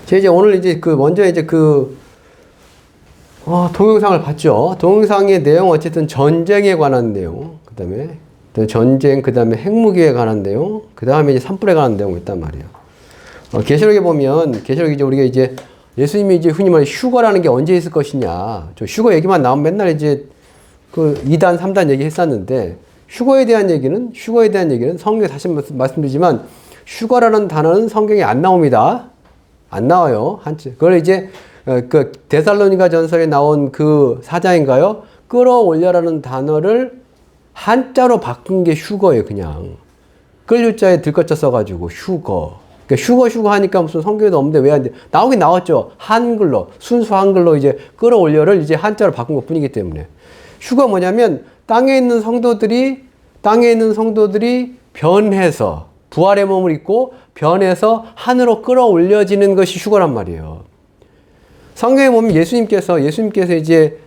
제가 이제 오늘 이제 먼저 이제 동영상을 봤죠. 동영상의 내용 어쨌든 전쟁에 관한 내용, 그 다음에 전쟁, 그 다음에 핵무기에 관한 내용, 그 다음에 이제 산불에 관한 내용이 있단 말이에요. 계시록에 보면, 계시록 이제 우리가 이제 예수님이 이제 흔히 말해 휴거라는 게 언제 있을 것이냐. 저 휴거 얘기만 나오면 맨날 이제 2단, 3단 얘기 했었는데, 휴거에 대한 얘기는 성경에 다시 말씀드리지만, 휴거라는 단어는 성경에 안 나옵니다. 안 나와요. 그걸 이제, 데살로니가 전서에 나온 그 사자인가요? 끌어올려라는 단어를 한자로 바꾼 게 휴거예요, 그냥. 끌유자에 들것자 써가지고, 휴거. 그러니까 휴거 하니까 무슨 성경에도 없는데 왜 안 돼? 나오긴 나왔죠. 한글로, 순수 한글로 이제 끌어올려를 이제 한자로 바꾼 것 뿐이기 때문에. 휴거 뭐냐면, 땅에 있는 성도들이 변해서, 부활의 몸을 입고 변해서 하늘로 끌어올려지는 것이 휴거란 말이에요. 성경에 보면 예수님께서 이제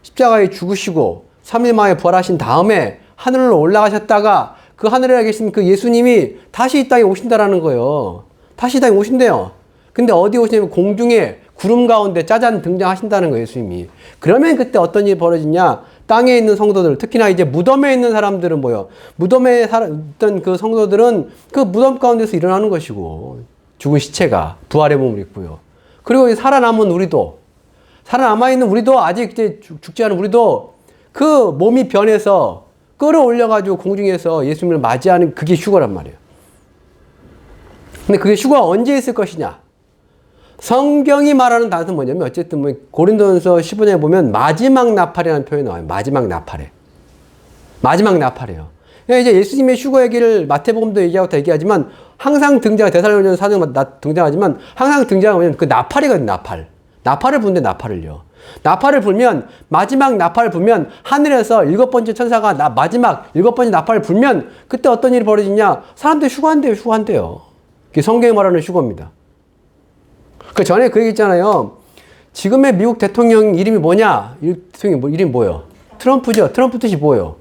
십자가에 죽으시고 3일 만에 부활하신 다음에 하늘로 올라가셨다가 그 하늘에 계신 그 예수님이 다시 이 땅에 오신다라는 거예요. 다시 이 땅에 오신대요. 근데 어디 오시냐면 공중에 구름 가운데 짜잔 등장하신다는 거예요, 예수님이. 그러면 그때 어떤 일이 벌어지냐? 땅에 있는 성도들, 특히나 이제 무덤에 있는 사람들은 뭐예요? 무덤에 있던 그 성도들은 그 무덤 가운데서 일어나는 것이고, 죽은 시체가 부활의 몸을 입고요. 그리고 살아남은 우리도, 살아남아있는 우리도, 아직 이제 죽지 않은 우리도 그 몸이 변해서 끌어올려가지고 공중에서 예수님을 맞이하는 그게 휴거란 말이에요. 근데 그게 휴거가 언제 있을 것이냐? 성경이 말하는 단어는 뭐냐면, 어쨌든 뭐 고린도전서 15장에 보면 마지막 나팔이라는 표현이 나와요. 마지막 나팔에. 마지막 나팔이에요. 그러니까 이제 예수님의 휴거 얘기를 마태복음도 얘기하고 다 얘기하지만 항상 데살로니가전서 4장 등장하지만 항상 등장하면 그 나팔이거든요, 나팔. 나팔을 부는데 나팔을요. 나팔을 불면, 마지막 나팔을 불면 하늘에서 7번째 천사가 마지막 7번째 나팔을 불면 그때 어떤 일이 벌어지냐? 사람들이 휴거한대요. 그게 성경이 말하는 휴거입니다. 그 전에 그 얘기 있잖아요. 지금의 미국 대통령 이름이 뭐냐? 이름이 뭐예요? 트럼프죠. 트럼프 뜻이 뭐예요?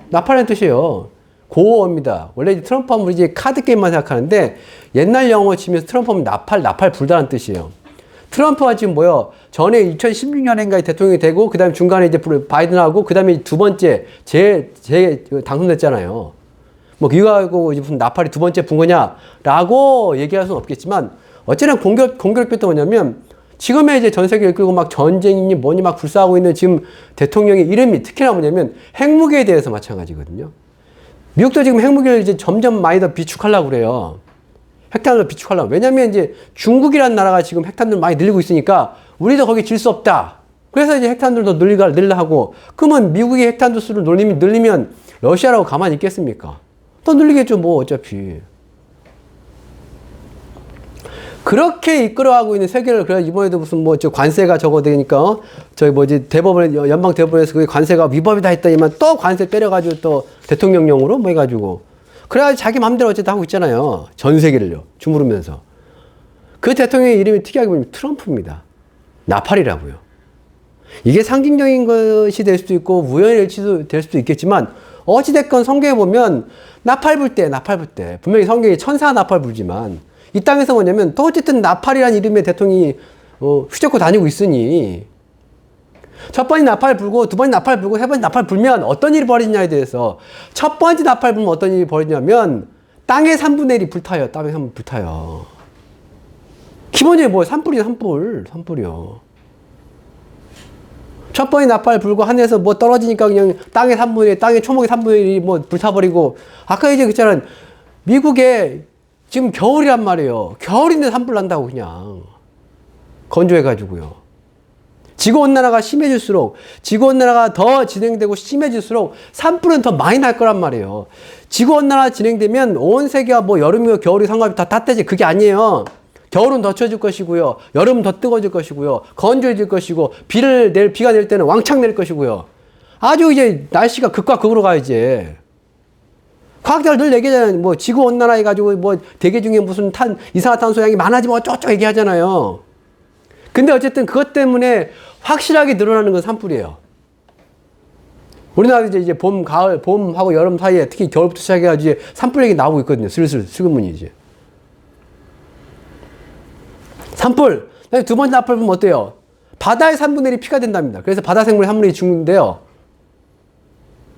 나팔이라는 뜻이에요. 고어입니다. 원래 트럼프 하면 우리 이제 카드 게임만 생각하는데 옛날 영어 치면서 트럼프 하면 나팔 불다는 뜻이에요. 트럼프가 지금 뭐예요? 전에 2016년인가 대통령이 되고 그 다음에 중간에 이제 바이든하고 그 다음에 두 번째 당선됐잖아요. 뭐 이거 하고 이제 무슨 나팔이 두 번째 분 거냐라고 얘기할 수는 없겠지만 어쨌든 공교롭게 또 뭐냐면 지금의 이제 전 세계를 이끌고 막 전쟁이니 뭐니 막 불사하고 있는 지금 대통령의 이름이 특히나 뭐냐면 핵무기에 대해서 마찬가지거든요. 미국도 지금 핵무기를 이제 점점 많이 더 비축하려고 그래요. 핵탄두를 비축하려고. 왜냐면 이제 중국이라는 나라가 지금 핵탄두를 많이 늘리고 있으니까 우리도 거기 질 수 없다. 그래서 이제 핵탄두를 더 늘려 하고 그러면 미국이 핵탄두 수를 늘리면 러시아라고 가만히 있겠습니까? 더 늘리겠죠, 뭐 어차피. 그렇게 이끌어가고 있는 세계를, 그래, 이번에도 무슨 관세가 저거 되니까, 연방 대법원에서 그게 관세가 위법이다 했더니만 또 관세 때려가지고 또 대통령령으로 뭐 해가지고. 그래가지고 자기 맘대로 어쨌든 하고 있잖아요. 전 세계를요. 주무르면서. 그 대통령의 이름이 특이하게 보면 트럼프입니다. 나팔이라고요. 이게 상징적인 것이 될 수도 있고, 우연의 일치도 될 수도 있겠지만, 어찌됐건 성경에 보면, 나팔 불 때, 분명히 성경이 천사 나팔 불지만, 이 땅에서 뭐냐면 또 어쨌든 나팔이라는 이름의 대통령이 휘젓고 다니고 있으니 첫 번째 나팔 불고 두 번째 나팔 불고 세 번째 나팔 불면 어떤 일이 벌어지냐에 대해서 첫 번째 나팔 불면 어떤 일이 벌어지냐면 땅의 3분의 1이 불타요. 땅의 3분의 1 불타요. 기본적으로 뭐예요? 산불이요. 첫 번째 나팔 불고 하늘에서 뭐 떨어지니까 그냥 땅의 3분의 1, 땅의 초목의 3분의 1이 뭐 불타버리고 아까 이제 그랬잖아요. 미국에 지금 겨울이란 말이에요. 겨울인데 산불 난다고 그냥. 건조해가지고요. 지구온난화가 심해질수록, 지구온난화가 더 진행되고 심해질수록 산불은 더 많이 날 거란 말이에요. 지구온난화 진행되면 온 세계가 뭐 여름이고 겨울이 상관없이 다 따뜻해지. 그게 아니에요. 겨울은 더 추워질 것이고요. 여름은 더 뜨거워질 것이고요. 건조해질 것이고, 비가 낼 때는 왕창 낼 것이고요. 아주 이제 날씨가 극과 극으로 가, 이제. 과학자들 늘 얘기하잖아요. 뭐, 지구온난화 해가지고, 뭐, 대기 중에 무슨 이산화탄소 양이 많아지면 어쩌고저쩌고 얘기하잖아요. 근데 어쨌든 그것 때문에 확실하게 늘어나는 건 산불이에요. 우리나라 이제 봄하고 여름 사이에 특히 겨울부터 시작해가지고 산불 얘기 나오고 있거든요. 슬슬, 슬그머니 이제. 산불. 두 번째 나팔 보면 어때요? 바다의 3분의 1이 피가 된답니다. 그래서 바다 생물의 3분의 1이 죽는데요.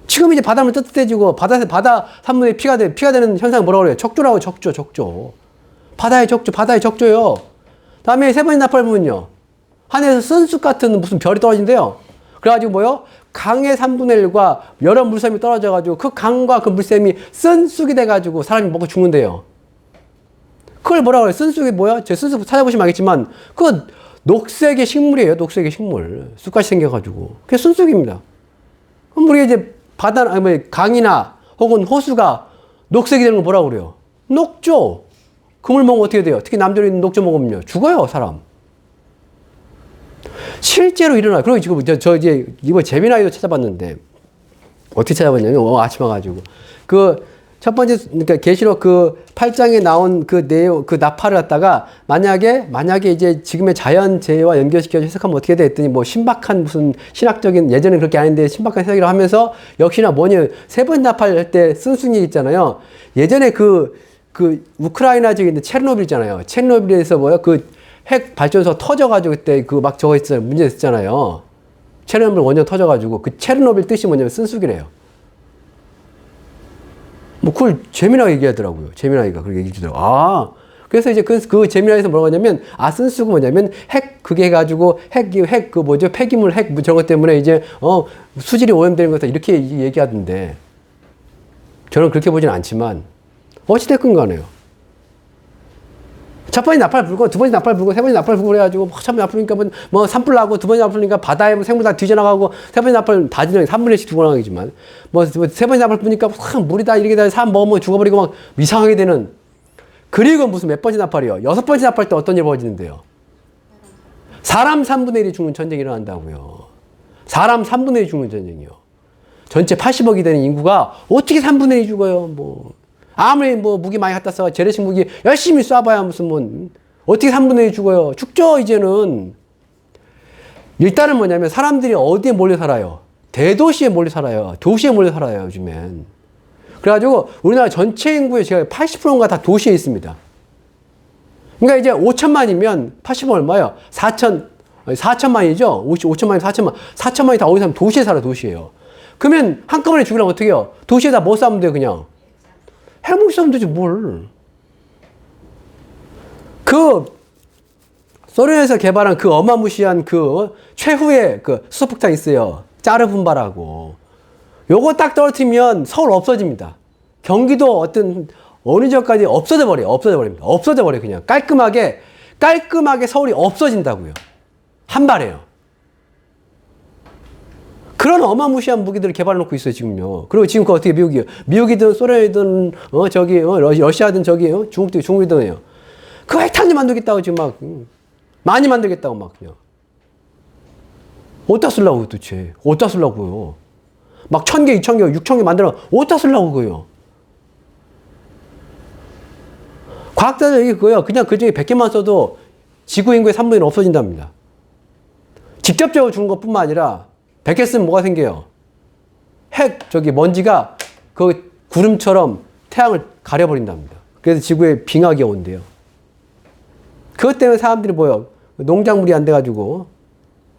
지금 이제 바다물 뜨뜻해지고 바다 3분의 1이 피가 되는 현상을 뭐라고 그래요? 적조라고, 적조. 바다의 적조요. 다음에 세 번째 나팔 보면요. 하늘에서 쓴쑥 같은 무슨 별이 떨어진대요. 그래가지고 뭐요? 강의 3분의 1과 여러 물샘이 떨어져가지고 그 강과 그 물샘이 쓴쑥이 돼가지고 사람이 먹고 죽는데요. 그걸 뭐라고 그래요? 쓴쑥이 뭐야? 제 쓴쑥 찾아보시면 알겠지만 그 녹색의 식물이에요. 녹색의 식물. 쑥같이 생겨가지고. 그게 쓴쑥입니다. 그럼 우리가 이제 강이나 혹은 호수가 녹색이 되는 거 뭐라고 그래요? 녹조. 그 물 먹으면 어떻게 돼요? 특히 남들이 녹조 먹으면요. 죽어요, 사람. 실제로 일어나요. 그리고 지금 저 이제 이거 재미나이도 찾아봤는데 어떻게 찾아봤냐면 아침 와가지고 첫 번째 그러니까 계시록 8장에 나온 그 내용 나팔을 갖다가 만약에 이제 지금의 자연재해와 연결시켜서 해석하면 어떻게 돼 했더니 뭐 신박한 무슨 신학적인 예전엔 그렇게 아닌데 신박한 해석이라고 하면서 역시나 세 번째 나팔 할 때 쓴순이 있잖아요. 예전에 우크라이나 지역에 있는 체르노빌 있잖아요. 체르노빌에서 핵 발전소 터져가지고 그때 막 저거 있잖아요. 문제 있었잖아요. 체르노빌 원전 터져가지고 그 체르노빌 뜻이 뭐냐면 쓴쑥이래요. 뭐 그걸 재미나게 얘기하더라고요. 재미나게가 그렇게 얘기해 주더라고요. 그래서 이제 그 재미나게에서 뭐라고 하냐면 쓴쑥은 뭐냐면 그게 해가지고 폐기물 저런 것 때문에 이제 수질이 오염되는 거다 이렇게 얘기하던데 저는 그렇게 보진 않지만 어찌됐건 간에요. 첫 번째 나팔 불고, 두 번째 나팔 불고, 세 번째 나팔 불고 그래가지고, 첫 번째 나팔 불니까 산불 나고, 두 번째 나팔 불니까 바다에 생물 다 뒤져나가고, 세 번째 나팔 다 뒤져나가고, 3분의 1씩 죽어나가겠지만, 세 번째 나팔 불니까, 물이다, 이렇게 다 사람 먹으면 죽어버리고 막 이상하게 되는. 그리고 무슨 몇 번째 나팔이요? 6번째 나팔 때 어떤 일이 벌어지는데요? 사람 3분의 1이 죽는 전쟁이 일어난다고요. 사람 3분의 1이 죽는 전쟁이요. 전체 80억이 되는 인구가 어떻게 3분의 1이 죽어요? 아무리 무기 많이 갖다 써, 재래식 무기 열심히 쏴봐야 무슨 어떻게 3분의 1이 죽어요? 죽죠, 이제는. 일단은 뭐냐면 사람들이 어디에 몰려 살아요? 대도시에 몰려 살아요. 도시에 몰려 살아요, 요즘엔. 그래가지고 우리나라 전체 인구의 제가 80%가 다 도시에 있습니다. 그러니까 이제 5천만이면 80은 얼마예요? 4천만이죠? 5천만이 4천만. 4천만이 다 어디 사면 도시에 살아, 도시에요. 그러면 한꺼번에 죽으려면 어떻게 해요? 도시에다 뭐 싸면 돼요, 그냥? 해먹 싸면 되지, 뭘. 소련에서 개발한 어마무시한 최후의 수소폭탄 있어요. 짜르분바라고. 요거 딱 떨어뜨리면 서울 없어집니다. 경기도 어느 지역까지 없어져 버립니다. 없어져 버려, 그냥. 깔끔하게 서울이 없어진다고요. 한 발에요. 그런 어마무시한 무기들을 개발해 놓고 있어요, 지금요. 그리고 지금 어떻게 미국이든 소련이든, 러시아든 중국이든 해요. 핵탄두 만들겠다고 지금 많이 만들겠다고 그냥. 어디다 쓰려고 도대체? 어디다 쓰려고요? 1,000개, 2,000개, 6,000개 만들어. 어디다 쓰려고 그거요? 과학자들 얘기 그거요. 그냥 그 중에 100개만 써도 지구 인구의 3분의 1은 없어진답니다. 직접적으로 죽는 것 뿐만 아니라 100개 쓰면 뭐가 생겨요? 먼지가 구름처럼 태양을 가려버린답니다. 그래서 지구에 빙하기가 온대요. 그것 때문에 사람들이 농작물이 안 돼가지고,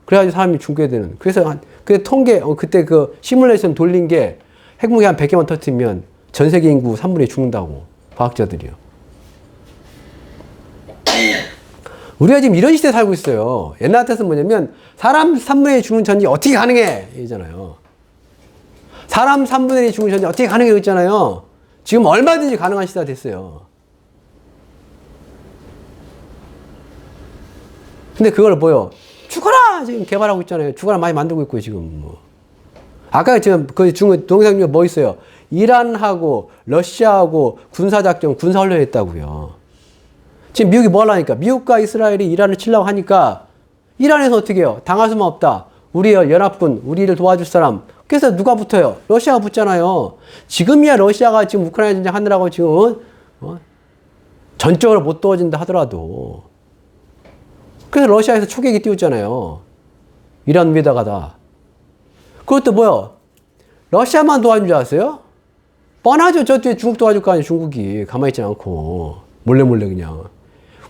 그래가지고 사람이 죽게 되는. 그래서 통계, 그때 시뮬레이션 돌린 게 핵무기 한 100개만 터뜨리면 전 세계 인구 3분의 1이 죽는다고, 과학자들이요. 우리가 지금 이런 시대에 살고 있어요. 옛날 같아서 뭐냐면, 사람 3분의 1이 죽는 전쟁이 어떻게 가능해? 이잖아요. 사람 3분의 1이 죽는 전쟁이 어떻게 가능해? 있잖아요. 지금 얼마든지 가능한 시대가 됐어요. 근데 그걸 죽어라! 지금 개발하고 있잖아요. 죽어라 많이 만들고 있고요, 지금. 아까 지금 동영상 중에 뭐 있어요? 이란하고 러시아하고 군사작전, 군사훈련 했다고요. 지금 미국이 뭐 하려니까? 미국과 이스라엘이 이란을 치려고 하니까 이란에서 어떻게 해요? 당할 수만 없다. 우리 연합군, 우리를 도와줄 사람. 그래서 누가 붙어요? 러시아가 붙잖아요. 지금이야 러시아가 지금 우크라이나 전쟁 하느라고 지금 전적으로 못 도와준다 하더라도. 그래서 러시아에서 초계기 띄웠잖아요. 이란 위에다가다. 그것도 러시아만 도와준 줄 아세요? 뻔하죠. 저쪽에 중국 도와줄 거 아니에요, 중국이. 가만히 있지 않고. 몰래 그냥.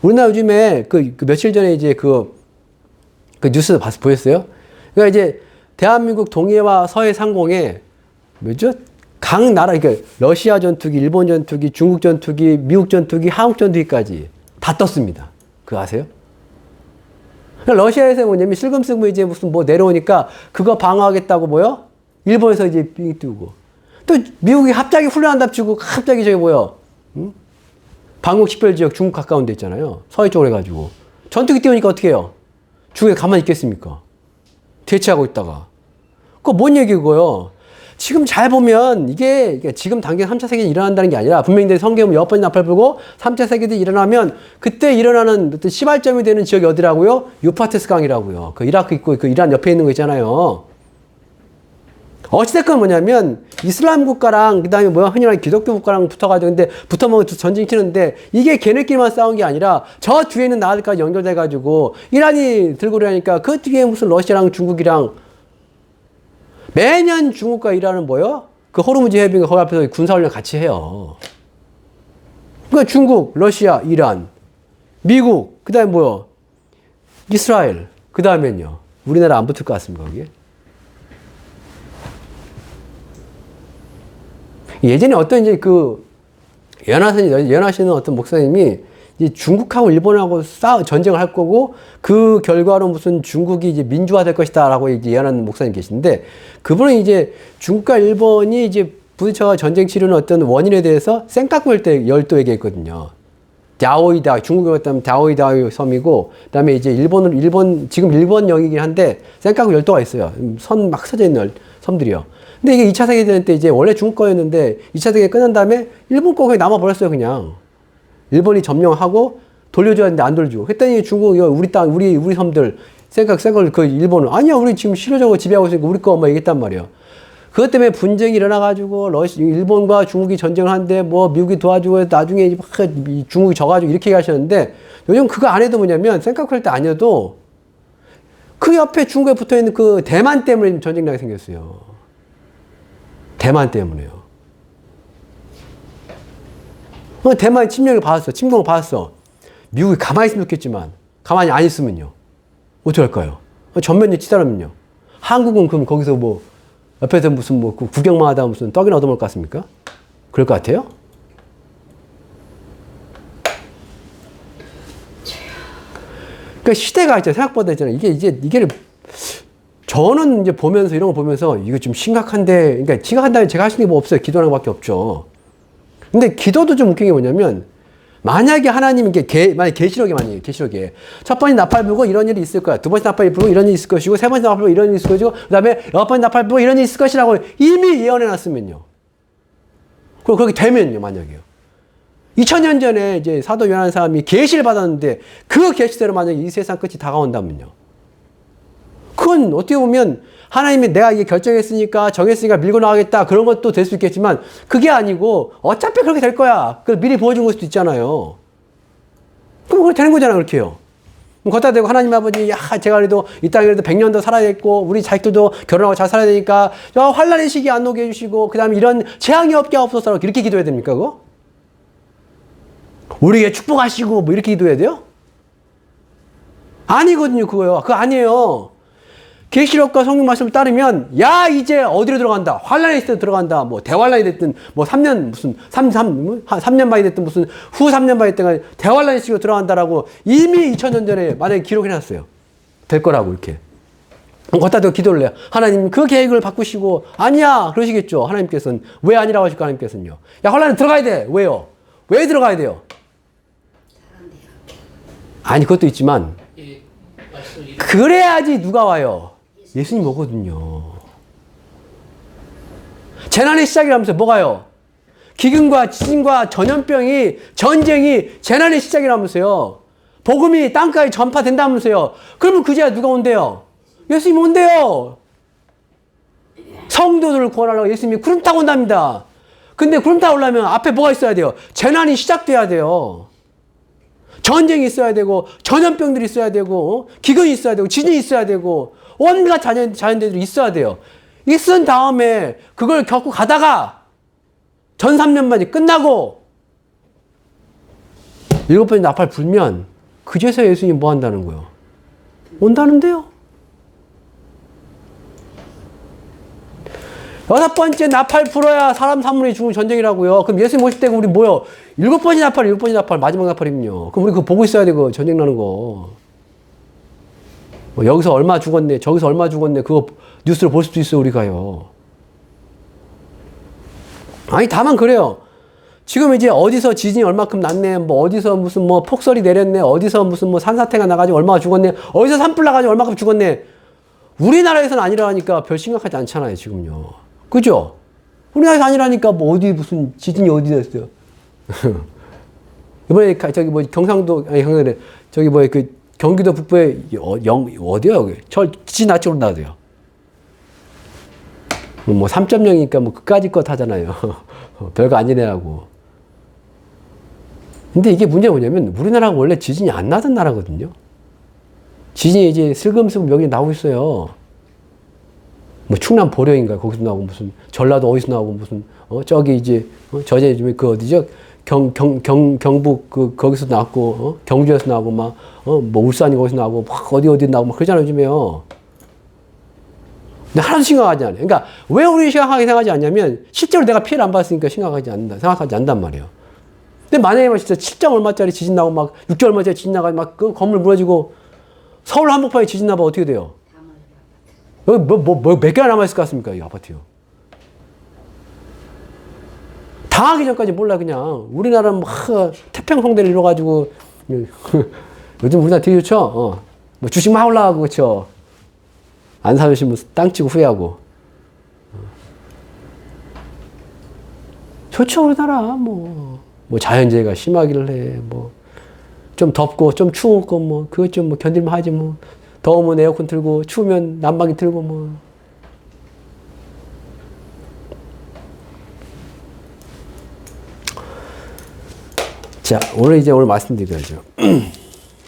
우리나라 요즘에 그 며칠 전에 이제 그 뉴스 보였어요? 그러니까 이제 대한민국 동해와 서해 상공에 뭐죠? 각 나라, 그러니까 러시아 전투기, 일본 전투기, 중국 전투기, 미국 전투기, 한국 전투기까지 다 떴습니다. 그거 아세요? 그러니까 러시아에서 뭐냐면 실금쓰고 이제 무슨 뭐 내려오니까 그거 방어하겠다고 뭐요? 일본에서 이제 비행기 띄우고. 또 미국이 갑자기 훈련한답시고 갑자기 저기 뭐요? 응? 방공 식별 지역 중국 가까운 데 있잖아요. 서해 쪽으로 해가지고. 전투기 띄우니까 어떻게 해요? 중국에 가만히 있겠습니까? 대치하고 있다가. 그거 뭔 얘기고요? 지금 잘 보면 이게 지금 당장 3차 세계대전이 일어난다는 게 아니라 분명히 성경에 10번이 나팔 불고 3차 세계대전이 일어나면 그때 일어나는 어떤 시발점이 되는 지역이 어디라고요? 유파테스 강이라고요. 그 이라크 있고 그 이란 옆에 있는 거 있잖아요. 어찌됐건 뭐냐면 이슬람 국가랑 그다음에 뭐야 흔히 말하는 기독교 국가랑 붙어가지고 근데 붙어먹으면 전쟁 치는데 이게 걔네끼리만 싸운 게 아니라 저 뒤에 있는 나라들까지 연결돼가지고 이란이 들고 그러니까 그 뒤에 무슨 러시아랑 중국이랑 매년 중국과 이란은 뭐요? 그 호르무즈 해빙 거기 앞에서 군사훈련 같이 해요. 그러니까 중국, 러시아, 이란, 미국, 그 다음에 뭐요? 이스라엘, 그 다음엔요. 우리나라 안 붙을 것 같습니다, 거기에. 예전에 어떤 이제 그 연하시는 어떤 목사님이 이제 중국하고 일본하고 전쟁을 할 거고 그 결과로 무슨 중국이 이제 민주화 될 것이다라고 이제 예언하는 목사님 계신데 그분은 이제 중국과 일본이 이제 부딪혀가 전쟁 치르는 어떤 원인에 대해서 센카쿠 열도 얘기했거든요. 다오이다 중국에 갔다면 다오이다 섬이고 그다음에 이제 지금 일본 영이긴 한데 센카쿠 열도가 있어요. 선 막 서져 있는 섬들이요. 근데 이게 2차 세계대전 때 이제 원래 중국 거였는데 2차 세계 끝난 다음에 일본 거 그냥 남아버렸어요, 그냥. 일본이 점령하고 돌려줘야 하는데 안 돌려주고. 했더니 중국이 우리 땅, 우리 섬들, 생각, 그 일본은 아니야, 우리 지금 실효적으로 지배하고 있으니까 우리 거 막 얘기했단 말이야. 그것 때문에 분쟁이 일어나가지고 일본과 중국이 전쟁을 하는데 뭐 미국이 도와주고 나중에 막 중국이 져가지고 이렇게 얘기하셨는데 요즘 그거 안 해도 뭐냐면 생각할 때 아니어도 그 옆에 중국에 붙어있는 그 대만 때문에 전쟁 나게 생겼어요. 대만 때문에요. 대만이 침략을 받았어. 침공을 받았어. 미국이 가만히 있으면 좋겠지만 가만히 안 있으면요. 어떻게 할까요? 전면에 치달으면요. 한국은 그럼 거기서 뭐 옆에서 무슨 뭐 구경만 하다 무슨 떡이나 얻어먹을 것 같습니까? 그럴 것 같아요? 그러니까 시대가 있잖아요. 생각보다 있잖아요. 이게 저는 이제 보면서 이런 거 보면서 이거 좀 심각한데, 그러니까 심각한다면 제가 할 수 있는 게 뭐 없어요. 기도하는 것밖에 없죠. 근데 기도도 좀 웃긴 게 뭐냐면 만약에 하나님이 만약 계시록에 첫 번째 나팔 불고 이런 일이 있을 거야. 두 번째 나팔 불고 이런 일이 있을 것이고 세 번째 나팔 불고 이런 일이 있을 것이고 그다음에 여섯 번째 나팔 불고 이런 일이 있을 것이라고 이미 예언해 놨으면요. 그리고 그렇게 되면요, 만약에요. 2000년 전에 이제 사도 요한이라는 사람이 계시를 받았는데 그 계시대로 만약에 이 세상 끝이 다가온다면요. 그건 어떻게 보면 하나님이 내가 이게 결정했으니까 정했으니까 밀고 나가겠다 그런 것도 될 수 있겠지만 그게 아니고 어차피 그렇게 될 거야. 그걸 미리 보여준 걸 수도 있잖아요. 그럼 그렇게 되는 거잖아요. 그렇게요. 걷다 대고 하나님 아버지 제가 그래도 이 땅에 그래도 100년 더 살아야겠고 우리 자식들도 결혼하고 잘 살아야 되니까 환난의 시기 안 오게 해주시고 그 다음에 이런 재앙이 없게 하옵소서 이렇게 기도해야 됩니까 그거? 우리에게 축복하시고 뭐 이렇게 기도해야 돼요? 아니거든요. 그거요. 그거 아니에요. 계시록과 성경 말씀을 따르면 이제 어디로 들어간다. 환란에 있을 때 들어간다. 뭐 대환란이 됐든 뭐 3년 무슨 3년 반이 됐든 무슨 후 3년 반이 됐든 대환란의 시기로 들어간다라고 이미 2000년 전에 만약에 기록해 놨어요. 될 거라고 이렇게. 걷다 대고 기도를 해요. 하나님 그 계획을 바꾸시고 아니야 그러시겠죠. 하나님께서는 왜 아니라고 하실까 하나님께서는요. 환란에 들어가야 돼. 왜요? 왜 들어가야 돼요? 아니 그것도 있지만 그래야지 누가 와요? 예수님 오거든요. 재난의 시작이라면서 뭐가요? 기근과 지진과 전염병이 전쟁이 재난의 시작이라면서요. 복음이 땅까지 전파된다면서요. 그러면 그제야 누가 온대요? 예수님 온대요. 성도들을 구원하려고 예수님이 구름 타고 온답니다. 근데 구름 타고 오려면 앞에 뭐가 있어야 돼요? 재난이 시작돼야 돼요. 전쟁이 있어야 되고 전염병들이 있어야 되고 기근이 있어야 되고 지진이 있어야 되고 온갖 자연재해들이 있어야 돼요. 있은 다음에 그걸 겪고 가다가 전 3년만이 끝나고 7번째 나팔 불면 그제서 예수님 뭐 한다는 거예요? 온다는데요. 6번째 나팔 불어야 사람 3분의 죽은 전쟁이라고요. 그럼 예수님 오실 때가 우리 뭐요? 7번째 나팔, 마지막 나팔이면요. 그럼 우리 그거 보고 있어야 되고, 전쟁 나는 거. 뭐 여기서 얼마 죽었네, 저기서 얼마 죽었네, 그거 뉴스로 볼 수도 있어요, 우리가요. 아니, 다만 그래요. 지금 이제 어디서 지진이 얼마큼 났네, 뭐 어디서 무슨 뭐 폭설이 내렸네, 어디서 무슨 뭐 산사태가 나가지고 얼마가 죽었네, 어디서 산불 나가지고 얼마큼 죽었네. 우리나라에서는 아니라니까 별 심각하지 않잖아요, 지금요. 그죠? 우리나라에서 아니라니까 뭐 어디 무슨 지진이 어디 됐어요. 이번에 저기 뭐 경상도, 아니 경상도래, 저기 뭐 그 경기도 북부에 어디야 여기? 지진 났지 온다고요. 뭐 3.0이니까 뭐 그까짓 것 하잖아요. 별거 아니네라고. 근데 이게 문제가 뭐냐면 우리나라가 원래 지진이 안 나던 나라거든요. 지진이 이제 슬금슬금 여기 나오고 있어요. 뭐 충남 보령인가 거기서 나오고 무슨 전라도 어디서 나오고 무슨 저기 이제 저제 요즘에 그 어디죠? 경북 그 거기서 나왔고 경주에서 나오고 막 뭐 울산이 거기서 나오고 막 어디 나오고 막 그러잖아요, 요즘에요. 근데 하나도 심각하지 않아요. 그러니까 왜 우리 심각하게 생각하지 않냐면 실제로 내가 피해를 안 받았으니까 심각하지 않는다. 생각하지 않단 말이에요. 근데 만약에 막 진짜 7점 얼마짜리 지진 나고 막 6점 얼마짜리 지진 나가지고 막 그 건물 무너지고 서울 한복판에 지진 나면 어떻게 돼요? 여기 몇 개나 남아있을 것 같습니까? 이 아파트요. 당하기 전까지 몰라, 그냥. 우리나라는 막 태평성대를 이뤄가지고, 요즘 우리나라 되게 좋죠? 뭐 주식 막 올라가고, 그쵸? 안 사주시면 땅 치고 후회하고. 좋죠, 우리나라. 뭐 자연재해가 심하기를 해. 뭐, 좀 덥고, 좀 추우고, 뭐, 그것 좀 뭐 견딜만 하지, 뭐. 더우면 에어컨 틀고, 추우면 난방기 틀고, 뭐. 자, 오늘 말씀드려야죠.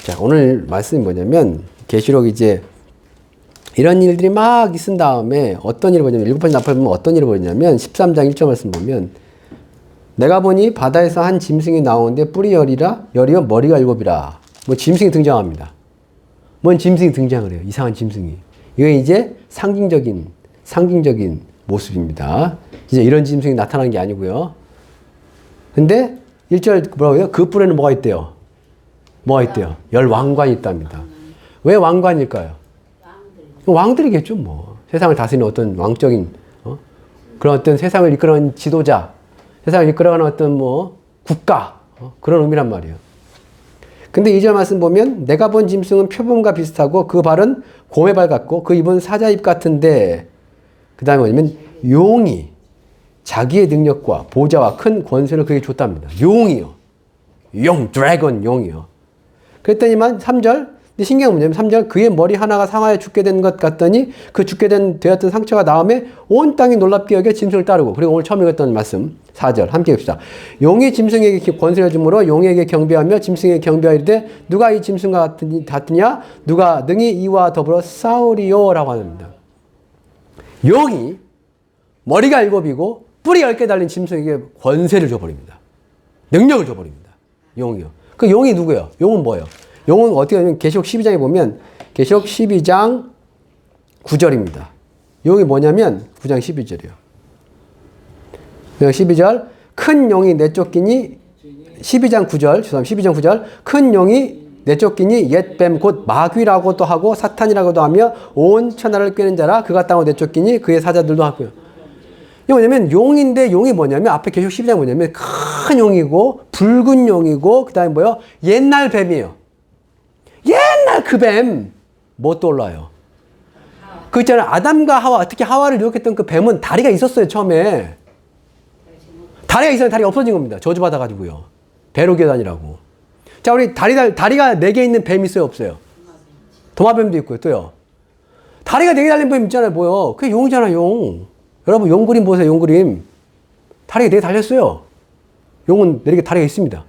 자, 오늘 말씀이 뭐냐면, 계시록 이제, 이런 일들이 막 있은 다음에, 어떤 일을 보냐면, 7번째 나팔 보면 어떤 일을 보냐면, 13장 1절 말씀 보면, 내가 보니 바다에서 한 짐승이 나오는데 뿔이 열이요 머리가 7이라. 뭐 짐승이 등장합니다. 뭔 짐승이 등장을 해요. 이상한 짐승이. 이게 이제 상징적인 모습입니다. 이제 이런 짐승이 나타난 게 아니고요. 근데 1절 뭐라고요? 그 뿔에는 뭐가 있대요? 뭐가 있대요? 10왕관이 있답니다. 왜 왕관일까요? 왕들이겠죠, 뭐. 세상을 다스리는 어떤 왕적인, 그런 어떤 세상을 이끌어가는 지도자, 세상을 이끌어가는 어떤 뭐, 국가, 그런 의미란 말이에요. 근데 2절 말씀 보면, 내가 본 짐승은 표범과 비슷하고, 그 발은 곰의 발 같고, 그 입은 사자 입 같은데, 그 다음에 뭐냐면, 용이 자기의 능력과 보좌와 큰 권세를 그에게 줬답니다. 용이요. 드래곤 용이요. 그랬더니만 3절, 근데 신기한 건 뭐냐면 3절, 그의 머리 하나가 상하여 죽게 된 것 같더니 그 죽게 되었던 상처가 나음에 온 땅이 놀랍게 여겨 짐승을 따르고, 그리고 오늘 처음 읽었던 말씀 4절 함께 읽읍시다. 용이 짐승에게 권세를 주므로 용에게 경배하며 짐승에게 경배하이르되 누가 이 짐승과 같으냐? 누가 능히 이와 더불어 싸우리요? 라고 합니다. 용이 머리가 7이고 뿔이 10개 달린 짐승에게 권세를 줘버립니다. 능력을 줘버립니다. 용이요. 그 용이 누구예요? 용은 뭐예요? 용은 어떻게 하냐면 계시록 12장에 보면 계시록 12장 9절입니다. 용이 뭐냐면 9장 12절이요. 12절 큰 용이 내쫓기니 12장 9절 죄송합니다. 12장 9절 큰 용이 내쫓기니 옛 뱀 곧 마귀라고도 하고 사탄이라고도 하며 온 천하를 꿰는 자라 그가 땅으로 내쫓기니 그의 사자들도 하고요. 이게 뭐냐면 용인데 용이 뭐냐면 앞에 계시록 12장 뭐냐면 큰 용이고 붉은 용이고 그 다음에 뭐요? 옛날 뱀이에요. 옛날 그 뱀, 뭐 떠올라요? 그 있잖아요. 아담과 하와, 특히 하와를 유혹했던 그 뱀은 다리가 있었어요, 처음에. 다리가 있었는데 다리가 없어진 겁니다. 저주받아가지고요. 배로 기어다니라고. 자, 우리 다리가 4개 있는 뱀 있어요, 없어요? 도마뱀도 있고요, 또요. 다리가 4개 달린 뱀 있잖아요, 뭐요? 그게 용이잖아요, 용. 여러분, 용 그림 보세요, 용 그림. 다리가 4개 달렸어요. 용은 4개 다리가 있습니다.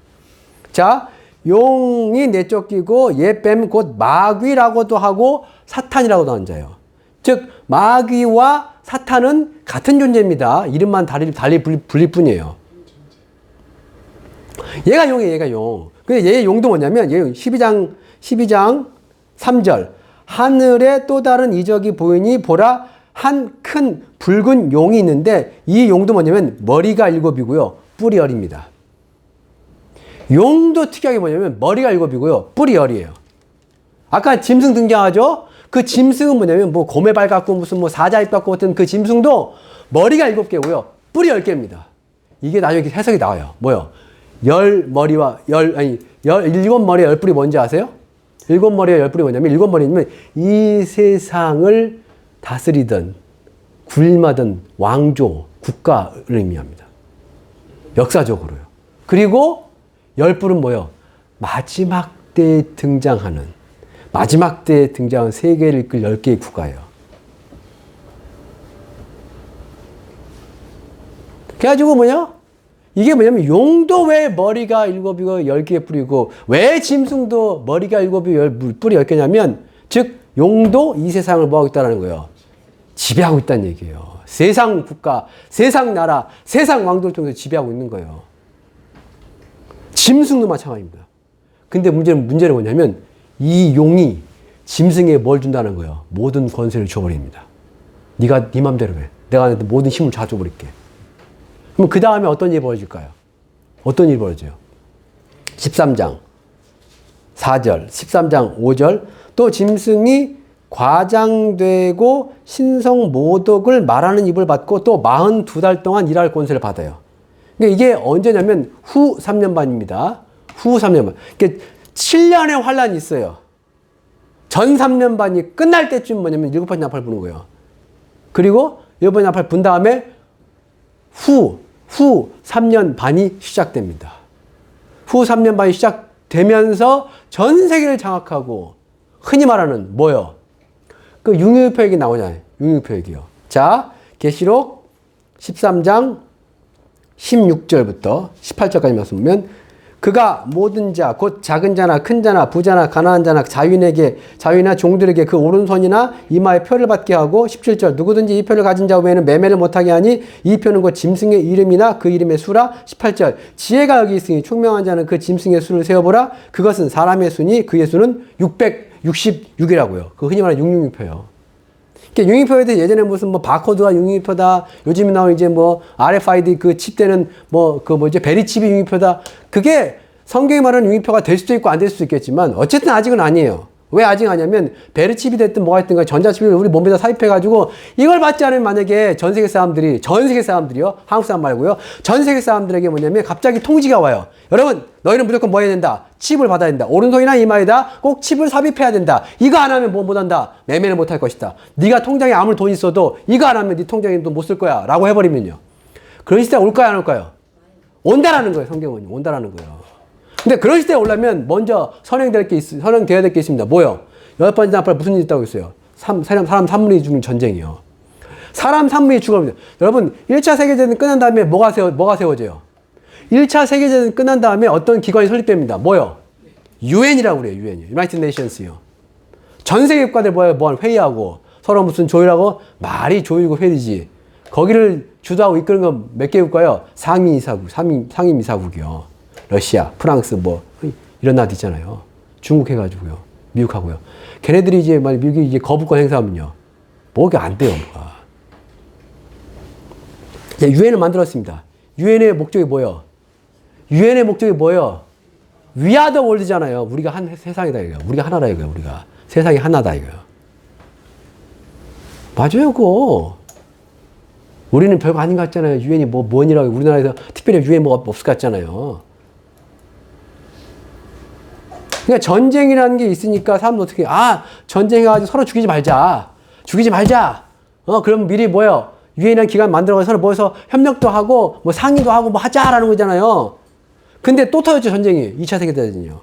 자, 용이 내쫓기고 옛뱀 곧 마귀라고도 하고 사탄이라고도 하는 자예요. 즉 마귀와 사탄은 같은 존재입니다. 이름만 달리 불릴 뿐이에요. 얘가 용이에요. 얘가 용. 근데 얘의 용도 뭐냐면, 얘 12장 3절. 하늘에 또 다른 이적이 보이니 보라, 한 큰 붉은 용이 있는데, 이 용도 뭐냐면, 머리가 7이고요. 뿔이 10입니다. 용도 특이하게 뭐냐면, 머리가 7이고요. 뿔이 10이에요. 아까 짐승 등장하죠? 그 짐승은 뭐냐면, 뭐, 고매발 같고, 무슨 뭐, 사자입 같고, 같은 그 짐승도 머리가 7개고요. 뿔이 10개입니다. 이게 나중에 해석이 나와요. 뭐요? 7머리에 10뿔이 뭔지 아세요? 7머리에 10뿔이 뭐냐면, 7머리면 이 세상을 다스리던, 굴마던 왕조, 국가를 의미합니다. 역사적으로요. 그리고 10뿔은 뭐요? 마지막 때에 등장하는 세계를 이끌 10개의 국가예요. 그래가지고 이게 뭐냐면, 용도 왜 머리가 7이고 10개의 뿔이고, 왜 짐승도 머리가 7이고 뿔이 10개냐면, 즉, 용도 이 세상을 뭐하고 있다는 거예요? 지배하고 있다는 얘기예요. 세상 국가, 세상 나라, 세상 왕도를 통해서 지배하고 있는 거예요. 짐승도 마찬가지입니다. 근데 문제는 뭐냐면, 이 용이 짐승에 뭘 준다는 거예요? 모든 권세를 줘버립니다. 네가 네 맘대로 해. 내가 너한테 모든 힘을 다 줘버릴게. 그럼 그 다음에 어떤 일이 벌어질까요? 어떤 일이 벌어져요? 13장 4절, 13장 5절. 또 짐승이 과장되고 신성 모독을 말하는 입을 받고 또 42달 동안 일할 권세를 받아요. 그러니까 이게 언제냐면 후 3년 반입니다. 후 3년 반. 그러니까 7년의 환란이 있어요. 전 3년 반이 끝날 때쯤 뭐냐면 7번째 나팔 부는 거예요. 그리고 7번째 나팔 분 다음에 후 3년 반이 시작됩니다. 후 3년 반이 시작되면서 전 세계를 장악하고, 흔히 말하는 뭐요? 그 융유표획이 나오잖아요. 융유표획이요. 자, 계시록 13장 16절부터 18절까지 말씀 보면, 그가 모든 자, 곧 작은 자나 큰 자나 부자나 가난한 자나 자유나 종들에게 그 오른손이나 이마에 표를 받게 하고, 17절, 누구든지 이 표를 가진 자 외에는 매매를 못하게 하니 이 표는 곧 짐승의 이름이나 그 이름의 수라. 18절, 지혜가 여기 있으니 총명한 자는 그 짐승의 수를 세어보라. 그것은 사람의 수니 그의 수는 666이라고요. 그 흔히 말하는 666표요. 융유표에 대해 예전에 무슨 뭐 바코드가 융유표다, 요즘에 나온 이제 뭐 RFID 그 칩되는 베리칩이 융유표다. 그게 성경이 말하는 융유표가 될 수도 있고 안 될 수도 있겠지만, 어쨌든 아직은 아니에요. 왜 아직 아니냐면, 베리칩이 됐든 뭐가 됐든 전자칩을 우리 몸에다 삽입해가지고 이걸 받지 않으면 만약에 전 세계 사람들이요, 한국 사람 말고요, 전 세계 사람들에게 뭐냐면 갑자기 통지가 와요. 여러분, 너희는 무조건 뭐 해야 된다? 칩을 받아야 된다. 오른손이나 이마에다 꼭 칩을 삽입해야 된다. 이거 안 하면 뭐 못한다? 매매를 못할 것이다. 네가 통장에 아무리 돈 있어도 이거 안 하면 네 통장에 돈 못 쓸 거야 라고 해버리면요, 그런 시대가 올까요 안 올까요? 온다라는 거예요. 성경은 온다라는 거예요. 근데 그런 시대에 오려면 먼저 선행돼야 될 게 있습니다. 뭐요? 8번째 나팔 무슨 일이 있다고 했어요? 사람 3분의 2 죽는 전쟁이요. 사람 3분의 2 죽어버립니다. 여러분, 1차 세계대전 끝난 다음에 뭐가 세워져요? 1차 세계대전 끝난 다음에 어떤 기관이 설립됩니다. 뭐요? UN이라고 그래요. UN. United Nations요. 전 세계 국가들 뭐 회의하고 서로 무슨 조율하고, 말이 조율이고 회의지. 거기를 주도하고 이끄는 건 몇 개 국가요? 상임이사국이요. 러시아, 프랑스 이런 나라도 있잖아요. 중국 해가지고요. 미국하고요. 걔네들이 이제 미국이 이제 거부권 행사하면요, 뭐가 안 돼요, 뭐가. 유엔을 만들었습니다. 유엔의 목적이 뭐예요? 유엔의 목적이 뭐예요? We are the world잖아요. 우리가 한 세상이다 이거예요. 우리가 하나다 이거예요. 우리가 세상이 하나다 이거예요. 맞아요, 그거. 우리는 별거 아닌 것 같잖아요. 유엔이 뭐니라고. 우리나라에서 특별히 유엔 뭐가 없을 것 같잖아요. 그러니까 전쟁이라는 게 있으니까 사람들 어떻게, 전쟁해가지고 서로 죽이지 말자. 그럼 미리 뭐예요? 유엔이라는 기관 만들어서 서로 모여서 협력도 하고, 상의도 하고, 하자라는 거잖아요. 근데 또 터졌죠, 전쟁이. 2차 세계대전이요.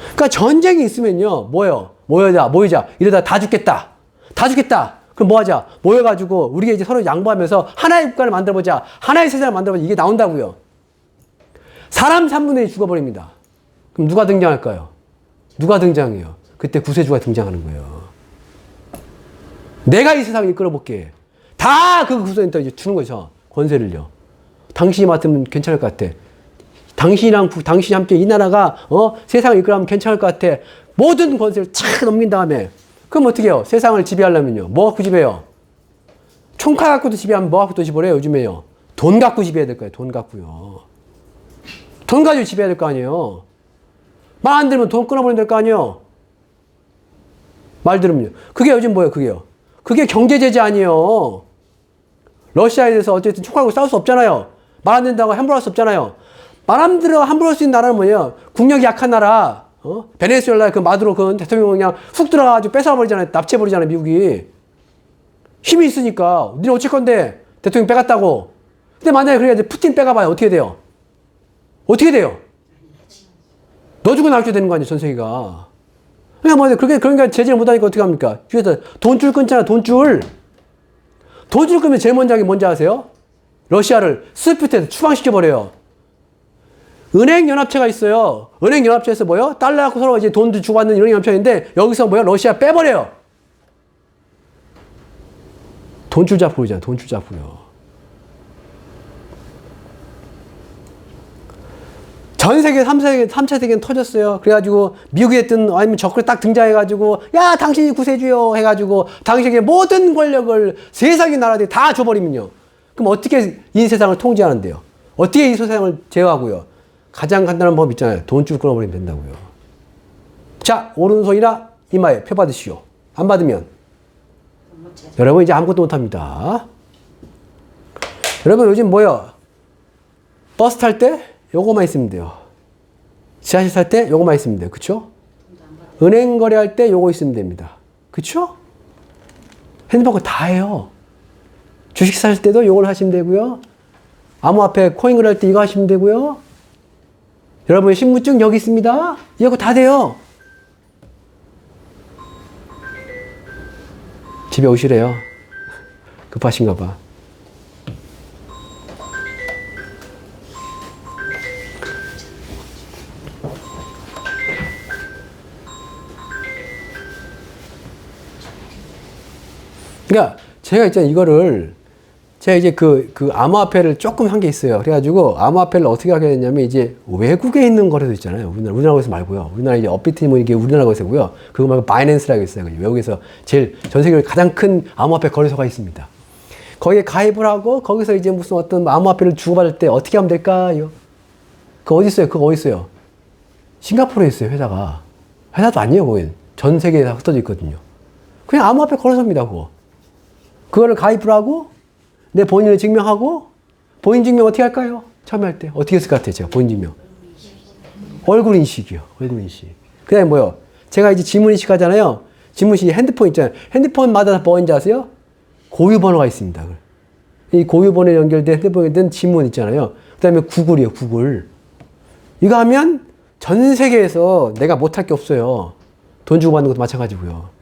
그러니까 전쟁이 있으면요, 뭐예요? 모이자. 이러다 다 죽겠다. 그럼 뭐 하자? 모여가지고, 우리가 이제 서로 양보하면서 하나의 국가를 만들어보자. 하나의 세상을 만들어보자. 이게 나온다고요. 사람 3분의 2 죽어버립니다. 그럼 누가 등장할까요? 누가 등장해요? 그때 구세주가 등장하는 거예요. 내가 이 세상을 이끌어볼게. 다 그 구세주한테 이제 주는 거죠. 권세를요. 당신이 맡으면 괜찮을 것 같아. 당신이 함께 이 나라가 세상을 이끌어가면 괜찮을 것 같아. 모든 권세를 착 넘긴 다음에 그럼 어떻게 해요? 세상을 지배하려면요. 뭐 갖고 지배해요? 총칼 갖고도 지배하면 뭐 갖고 또 지배해요? 요즘에요. 돈 갖고 지배해야 될 거예요. 돈 갖고요. 돈 가지고 지배해야 될 거 아니에요. 말 안 들으면 돈 끊어버리면 될 거 아니에요. 말 들으면요. 그게 요즘 뭐예요? 그게요. 그게 경제제재 아니에요. 러시아에 대해서 어쨌든 총칼하고 싸울 수 없잖아요. 말 안 된다고 함부로 할 수 없잖아요. 말 안 들어 함부로 할 수 있는 나라는 뭐예요? 국력이 약한 나라. 베네수엘라 그 마두로 그 대통령 그냥 훅 들어가가지고 뺏어버리잖아요. 납치해버리잖아요. 미국이. 힘이 있으니까. 니네 어쩔 건데 대통령 빼갔다고. 근데 만약에 그래 이제 푸틴 빼가봐요. 어떻게 돼요? 어떻게 돼요? 너 주고 나 주고 되는 거 아니에요. 전 세계가. 그러니까 뭐 그러니까 제재를 못하니까 어떻게 합니까? 뒤에서 돈줄 끊잖아. 돈줄. 돈줄 끊으면 제일 먼저 하는 게 뭔지 아세요? 러시아를 스위프트에서 추방시켜버려요. 은행연합체가 있어요. 은행연합체에서 뭐요? 달러 갖고 서로 이제 돈도 주고받는 은행연합체가 있는데 여기서 뭐요? 러시아 빼버려요. 돈줄 잡고 그러잖아요. 돈줄 잡고요. 전 세계 3차 세계는 터졌어요. 그래가지고 미국에 있든 아니면 적그리 딱 등장해가지고 야 당신이 구세주요 해가지고 당신에게 모든 권력을 세상의 나라들이 다 줘버리면요. 그럼 어떻게 이 세상을 통제하는데요? 어떻게 이 세상을 제어하고요? 가장 간단한 법 있잖아요. 돈줄 끊어버리면 된다고요. 자, 오른손이나 이마에 표 받으시오. 안 받으면 여러분 이제 아무것도 못합니다. 여러분 요즘 뭐요? 버스 탈 때 요거만 있으면 돼요. 지하실 살 때 요거만 있으면 돼요. 그쵸? 은행 거래할 때 요거 있으면 됩니다. 그쵸? 핸드폰 다 해요. 주식 살 때도 요걸 하시면 되고요. 암호화폐 코인 거래할 때 이거 하시면 되고요. 여러분의 신분증 여기 있습니다. 이거 다 돼요. 집에 오시래요. 급하신가 봐. 그러니까 제가 있잖아요. 제가 이제 그 암호화폐를 조금 한 게 있어요. 그래가지고 암호화폐를 어떻게 하게 됐냐면 이제 외국에 있는 거래소 있잖아요. 우리나라 거래소 말고요. 우리나라 이제 업비트 뭐 이게 우리나라 거래소고요. 그거 말고 바이낸스라고 있어요. 외국에서 제일 전 세계로 가장 큰 암호화폐 거래소가 있습니다. 거기에 가입을 하고 거기서 이제 무슨 어떤 암호화폐를 주고받을 때 어떻게 하면 될까요? 그거 어디 있어요? 그거 어디 있어요? 싱가포르에 있어요. 회사가. 회사도 아니에요. 거긴 전 세계에 다 흩어져 있거든요. 그냥 암호화폐 거래소입니다. 그거를 가입을 하고 내 본인을 증명하고 본인 증명 어떻게 할까요? 처음에 할 때 어떻게 했을 것 같아요? 제가 본인 증명 얼굴 인식이요. 얼굴 인식. 그 다음에 뭐요? 제가 이제 지문 인식 하잖아요. 지문 인식 핸드폰 있잖아요. 핸드폰마다 뭐인지 아세요? 고유 번호가 있습니다. 이 고유 번호에 연결된 핸드폰에 든 지문 있잖아요. 그 다음에 구글이요. 구글. 이거 하면 전 세계에서 내가 못할 게 없어요. 돈 주고 받는 것도 마찬가지고요.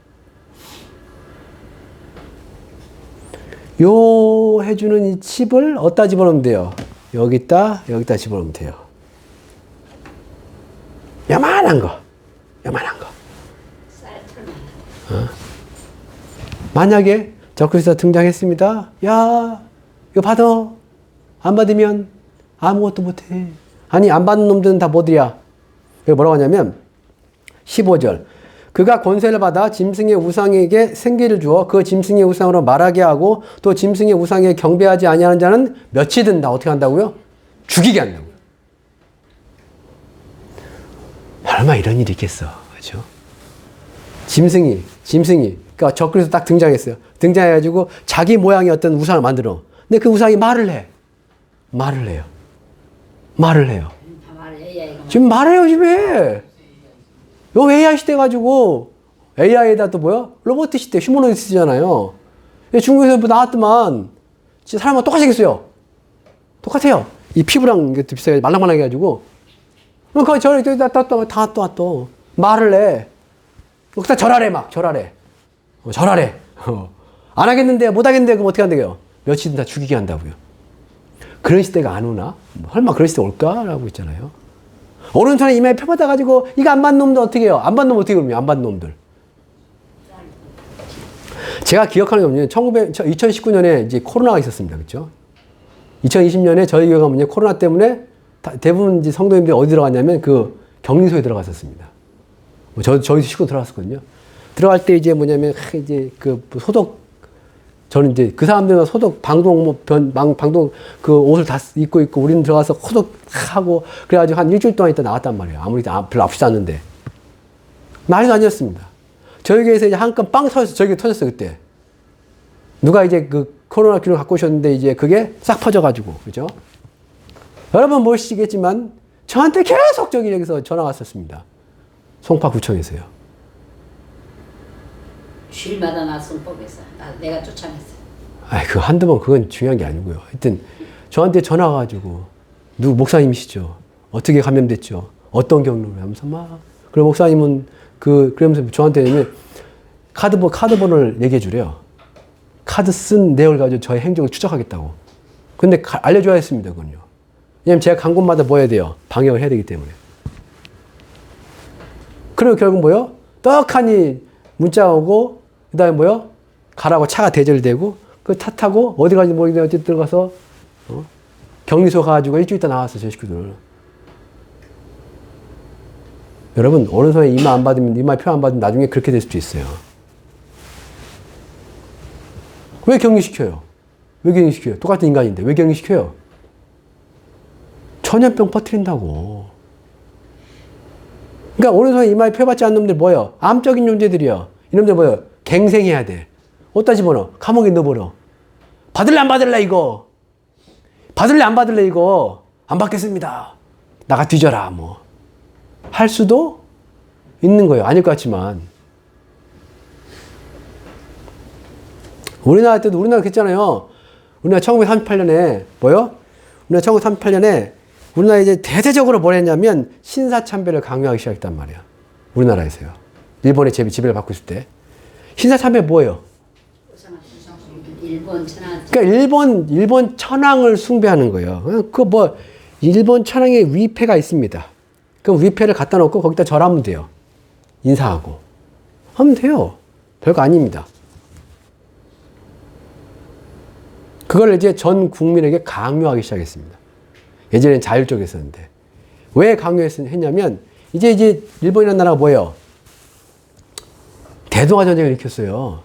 요 해주는 이 칩을 어디다 집어넣으면 돼요? 여기다 집어넣으면 돼요. 요만한 거. 만약에 적그리스도가 등장했습니다. 야, 이거 받아. 안 받으면 아무것도 못해. 아니, 안 받는 놈들은 다 뭐들이야? 여기 뭐라고 하냐면 15절. 그가 권세를 받아 짐승의 우상에게 생기를 주어 그 짐승의 우상으로 말하게 하고 또 짐승의 우상에 경배하지 아니하는 자는 몇이든 다 어떻게 한다고요? 죽이게 한다고요. 얼마 이런 일이 있겠어. 그렇죠? 짐승이 그러니까 적그리스도 딱 등장했어요. 등장해가지고 자기 모양의 어떤 우상을 만들어. 근데 그 우상이 말을 해요. 지금 말해요, 집에. 요 AI 시대 가지고 AI에다 또 뭐야? 로봇 시대, 휴머노이드 시대잖아요. 중국에서 나왔더만 진짜 사람하고 똑같이 생겼어요. 똑같아요. 이 피부랑 이것도 비슷하게 말랑말랑해 가지고 거기 또 말을 해. 거기다 절하래. 안 하겠는데 못 하겠는데 그럼 어떻게 한다고요? 며칠은 다 죽이게 한다고요. 그런 시대가 안 오나? 설마 그런 시대 올까라고 있잖아요. 오른손에 이마에 표 받아가지고 이거 안 받는 놈들 어떻게 해요? 안 받는 놈 어떻게 그러면 안 받는 놈들. 제가 기억하는 게 뭐냐면 2019년에 이제 코로나가 있었습니다. 그렇죠? 2020년에 저희 교회가 뭐냐 코로나 때문에 대부분 이제 성도님들이 어디 들어갔냐면 그 격리소에 들어갔었습니다. 저희 식구 들어갔었거든요. 들어갈 때 이제 뭐냐면 이제 그 소독, 저는 이제 그 사람들은 소독 방독 방독 그 옷을 다 입고 있고 우리는 들어가서 소독하고 그래가지고 한 일주일 동안 있다 나왔단 말이에요. 아무리 별로 아프지 않는데 난리도 아니었습니다. 저희 교회에서 이제 한 건 빵 터졌어. 저희 교회 터졌어 그때. 누가 이제 그 코로나 기록 갖고 오셨는데 이제 그게 싹 퍼져가지고 그죠? 여러분 모르시겠지만 저한테 계속 여기서 전화 왔었습니다. 송파구청에서요. 주일마다 나 송파구에서 내가 쫓아냈어. 아이 그 한두 번 그건 중요한 게 아니고요. 하여튼 저한테 전화 와가지고 누구 목사님이시죠? 어떻게 감염됐죠? 어떤 경로로 하면서 막 그럼 목사님은 그러면서 저한테 카드번호를 얘기해 주래요. 카드 쓴 내역을 가지고 저의 행적을 추적하겠다고. 근데 알려줘야 했습니다, 그건요. 왜냐면 제가 간 곳마다 뭐 해야 돼요? 방역을 해야 되기 때문에. 그리고 결국 뭐요? 떡하니 문자 오고, 그 다음에 뭐요? 가라고 차가 대절되고, 그 차 타고 어디 가는지 모르겠는데 어쨌든 들어가서, 격리소 가가지고 일주일 있다 나왔어, 제 식구들. 여러분, 오른손에 이마 안 받으면, 이마 표 안 받으면 나중에 그렇게 될 수도 있어요. 왜 격리시켜요? 왜 격리시켜요? 똑같은 인간인데 왜 격리시켜요? 전염병 퍼뜨린다고. 그러니까 오른손에 이마에 표 받지 않는 놈들 뭐예요? 암적인 존재들이요. 이놈들 뭐예요? 갱생해야 돼. 어디다 집어넣어? 감옥에 넣어버려. 받을래 안 받을래 이거? 받을래 안 받을래 이거? 안 받겠습니다. 나가 뒤져라 뭐. 할 수도 있는 거예요. 아닐 것 같지만. 우리나라 때도 우리나라 그랬잖아요. 우리나라 1938년에 뭐요? 우리나라 1938년에 우리나라 이제 대대적으로 뭘 했냐면 신사참배를 강요하기 시작했단 말이야. 우리나라에서요. 일본의 지배를 받고 있을 때. 신사참배 뭐예요? 일본 천황. 그러니까 일본 천황을 숭배하는 거예요. 일본 천황의 위패가 있습니다. 그럼 위패를 갖다 놓고 거기다 절하면 돼요. 인사하고. 하면 돼요. 별거 아닙니다. 그걸 이제 전 국민에게 강요하기 시작했습니다. 예전엔 자율적으로 했었는데. 왜 강요했냐면, 이제 일본이라는 나라가 뭐예요? 대동아 전쟁을 일으켰어요.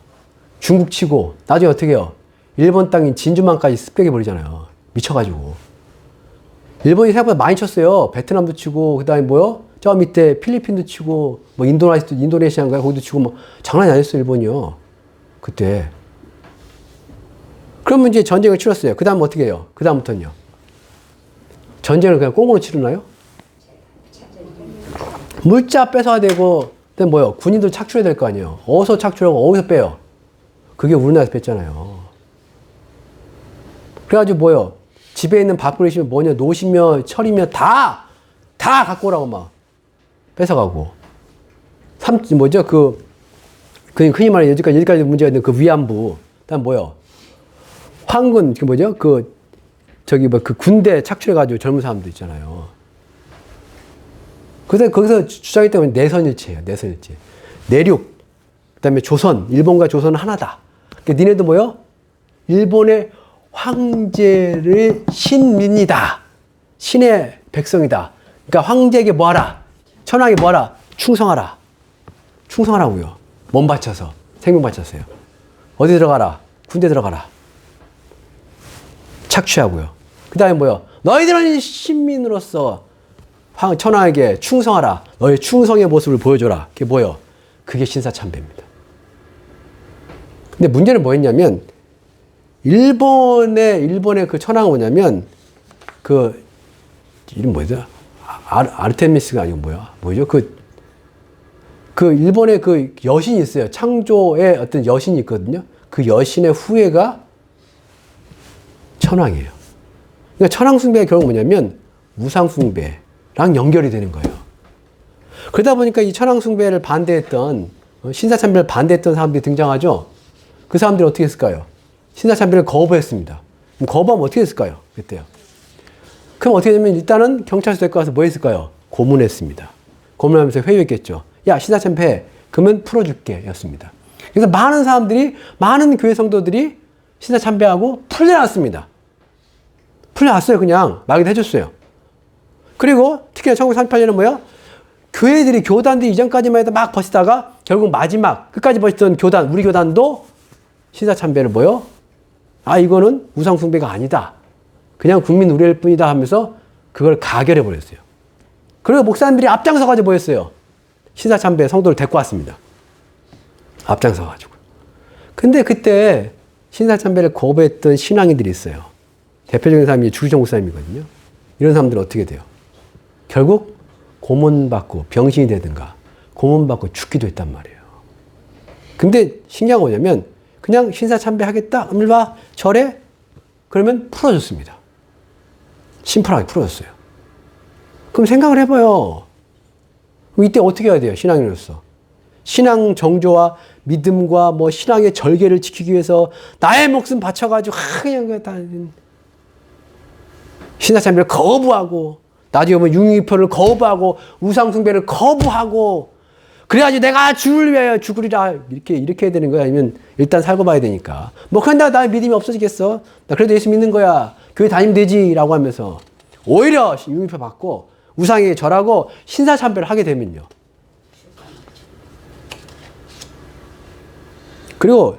중국 치고, 나중에 어떻게 해요? 일본 땅인 진주만까지 습격해 버리잖아요. 미쳐가지고. 일본이 생각보다 많이 쳤어요. 베트남도 치고, 그 다음에 뭐요? 저 밑에 필리핀도 치고, 뭐 인도네시아인가요? 거기도 치고, 뭐, 장난이 아니었어요, 일본이요. 그때. 그러면 이제 전쟁을 치렀어요. 그 다음 어떻게 해요? 그 다음부터는요? 전쟁을 그냥 꽁으로 치르나요? 물자 뺏어야 되고, 그다음 뭐요? 군인도 착출해야 될 거 아니에요. 어디서 착출하고 어디서 빼요? 그게 우리나라에서 뺐잖아요. 그래가지고 뭐요? 집에 있는 밥그릇이면 뭐냐? 노시며 철이며 다 갖고 오라고 막 뺏어가고. 뭐죠? 흔히 말하는 여기까지 문제가 있는 그 위안부. 그다음 뭐요? 황군, 뭐죠? 그 군대 착출해가지고 젊은 사람들 있잖아요. 그래서 거기서 주장했던 건 내선일체예요. 내선일체. 내륙. 그 다음에 조선. 일본과 조선은 하나다. 그러니까 니네도 뭐요? 일본의 황제를 신민이다. 신의 백성이다. 그러니까 황제에게 뭐 하라? 천황에게 뭐 하라? 충성하라. 충성하라고요. 몸 바쳐서. 생명 바쳐서요. 어디 들어가라? 군대 들어가라. 착취하고요. 그 다음에 뭐요? 너희들은 신민으로서 천황에게 충성하라. 너의 충성의 모습을 보여줘라. 그게 뭐요? 그게 신사참배입니다. 근데 문제는 뭐였냐면, 일본의 그 천황은 뭐냐면, 이름 뭐죠? 아르테미스가 아니고 뭐죠? 일본의 그 여신이 있어요. 창조의 어떤 여신이 있거든요. 그 여신의 후예가 천황이에요. 그러니까 천황숭배가 결국 뭐냐면 우상숭배랑 연결이 되는 거예요. 그러다 보니까 이 천황숭배를 반대했던, 신사참배를 반대했던 사람들이 등장하죠. 그 사람들이 어떻게 했을까요? 신사참배를 거부했습니다. 그럼 거부하면 어떻게 했을까요? 그때요. 그럼 어떻게 되면 일단은 경찰서 데리고 가서 뭐 했을까요? 고문했습니다. 고문하면서 회유했겠죠. 야, 신사참배 그러면 풀어줄게 였습니다. 그래서 많은 교회 성도들이 신사참배하고 풀려났습니다. 풀려났어요. 그냥 말기도 해줬어요. 그리고 특히나 1938년은 뭐야? 교회들이 교단들이 이전까지만 해도 막 버티다가 결국 마지막 끝까지 버티던 교단, 우리 교단도 신사참배를 뭐요? 아, 이거는 우상숭배가 아니다. 그냥 국민 우려일 뿐이다 하면서 그걸 가결해 버렸어요. 그리고 목사님들이 앞장서가지고 뭐 했어요? 신사참배 성도를 데리고 왔습니다. 앞장서가지고. 근데 그때 신사참배를 거부했던 신앙인들이 있어요. 대표적인 사람이 주기정 목사님이거든요. 이런 사람들은 어떻게 돼요? 결국 고문받고 병신이 되든가 고문받고 죽기도 했단 말이에요. 근데 신기한 건 뭐냐면 그냥 신사참배 하겠다. 오늘 봐. 절에. 그러면 풀어줬습니다. 심플하게 풀어줬어요. 그럼 생각을 해봐요. 그럼 이때 어떻게 해야 돼요? 신앙인으로서. 신앙 정조와 믿음과 뭐 신앙의 절개를 지키기 위해서 나의 목숨 바쳐가지고 그냥 다 신사참배를 거부하고 나중에 보면 융의표를 거부하고 우상숭배를 거부하고 그래야지 내가 주를 위하여 죽으리라 이렇게 해야 되는 거야? 아니면 일단 살고 봐야 되니까 뭐 그런다 나 믿음이 없어지겠어? 나 그래도 예수 믿는 거야. 교회 다니면 되지 라고 하면서 오히려 융의표 받고 우상에 절하고 신사참배를 하게 되면요. 그리고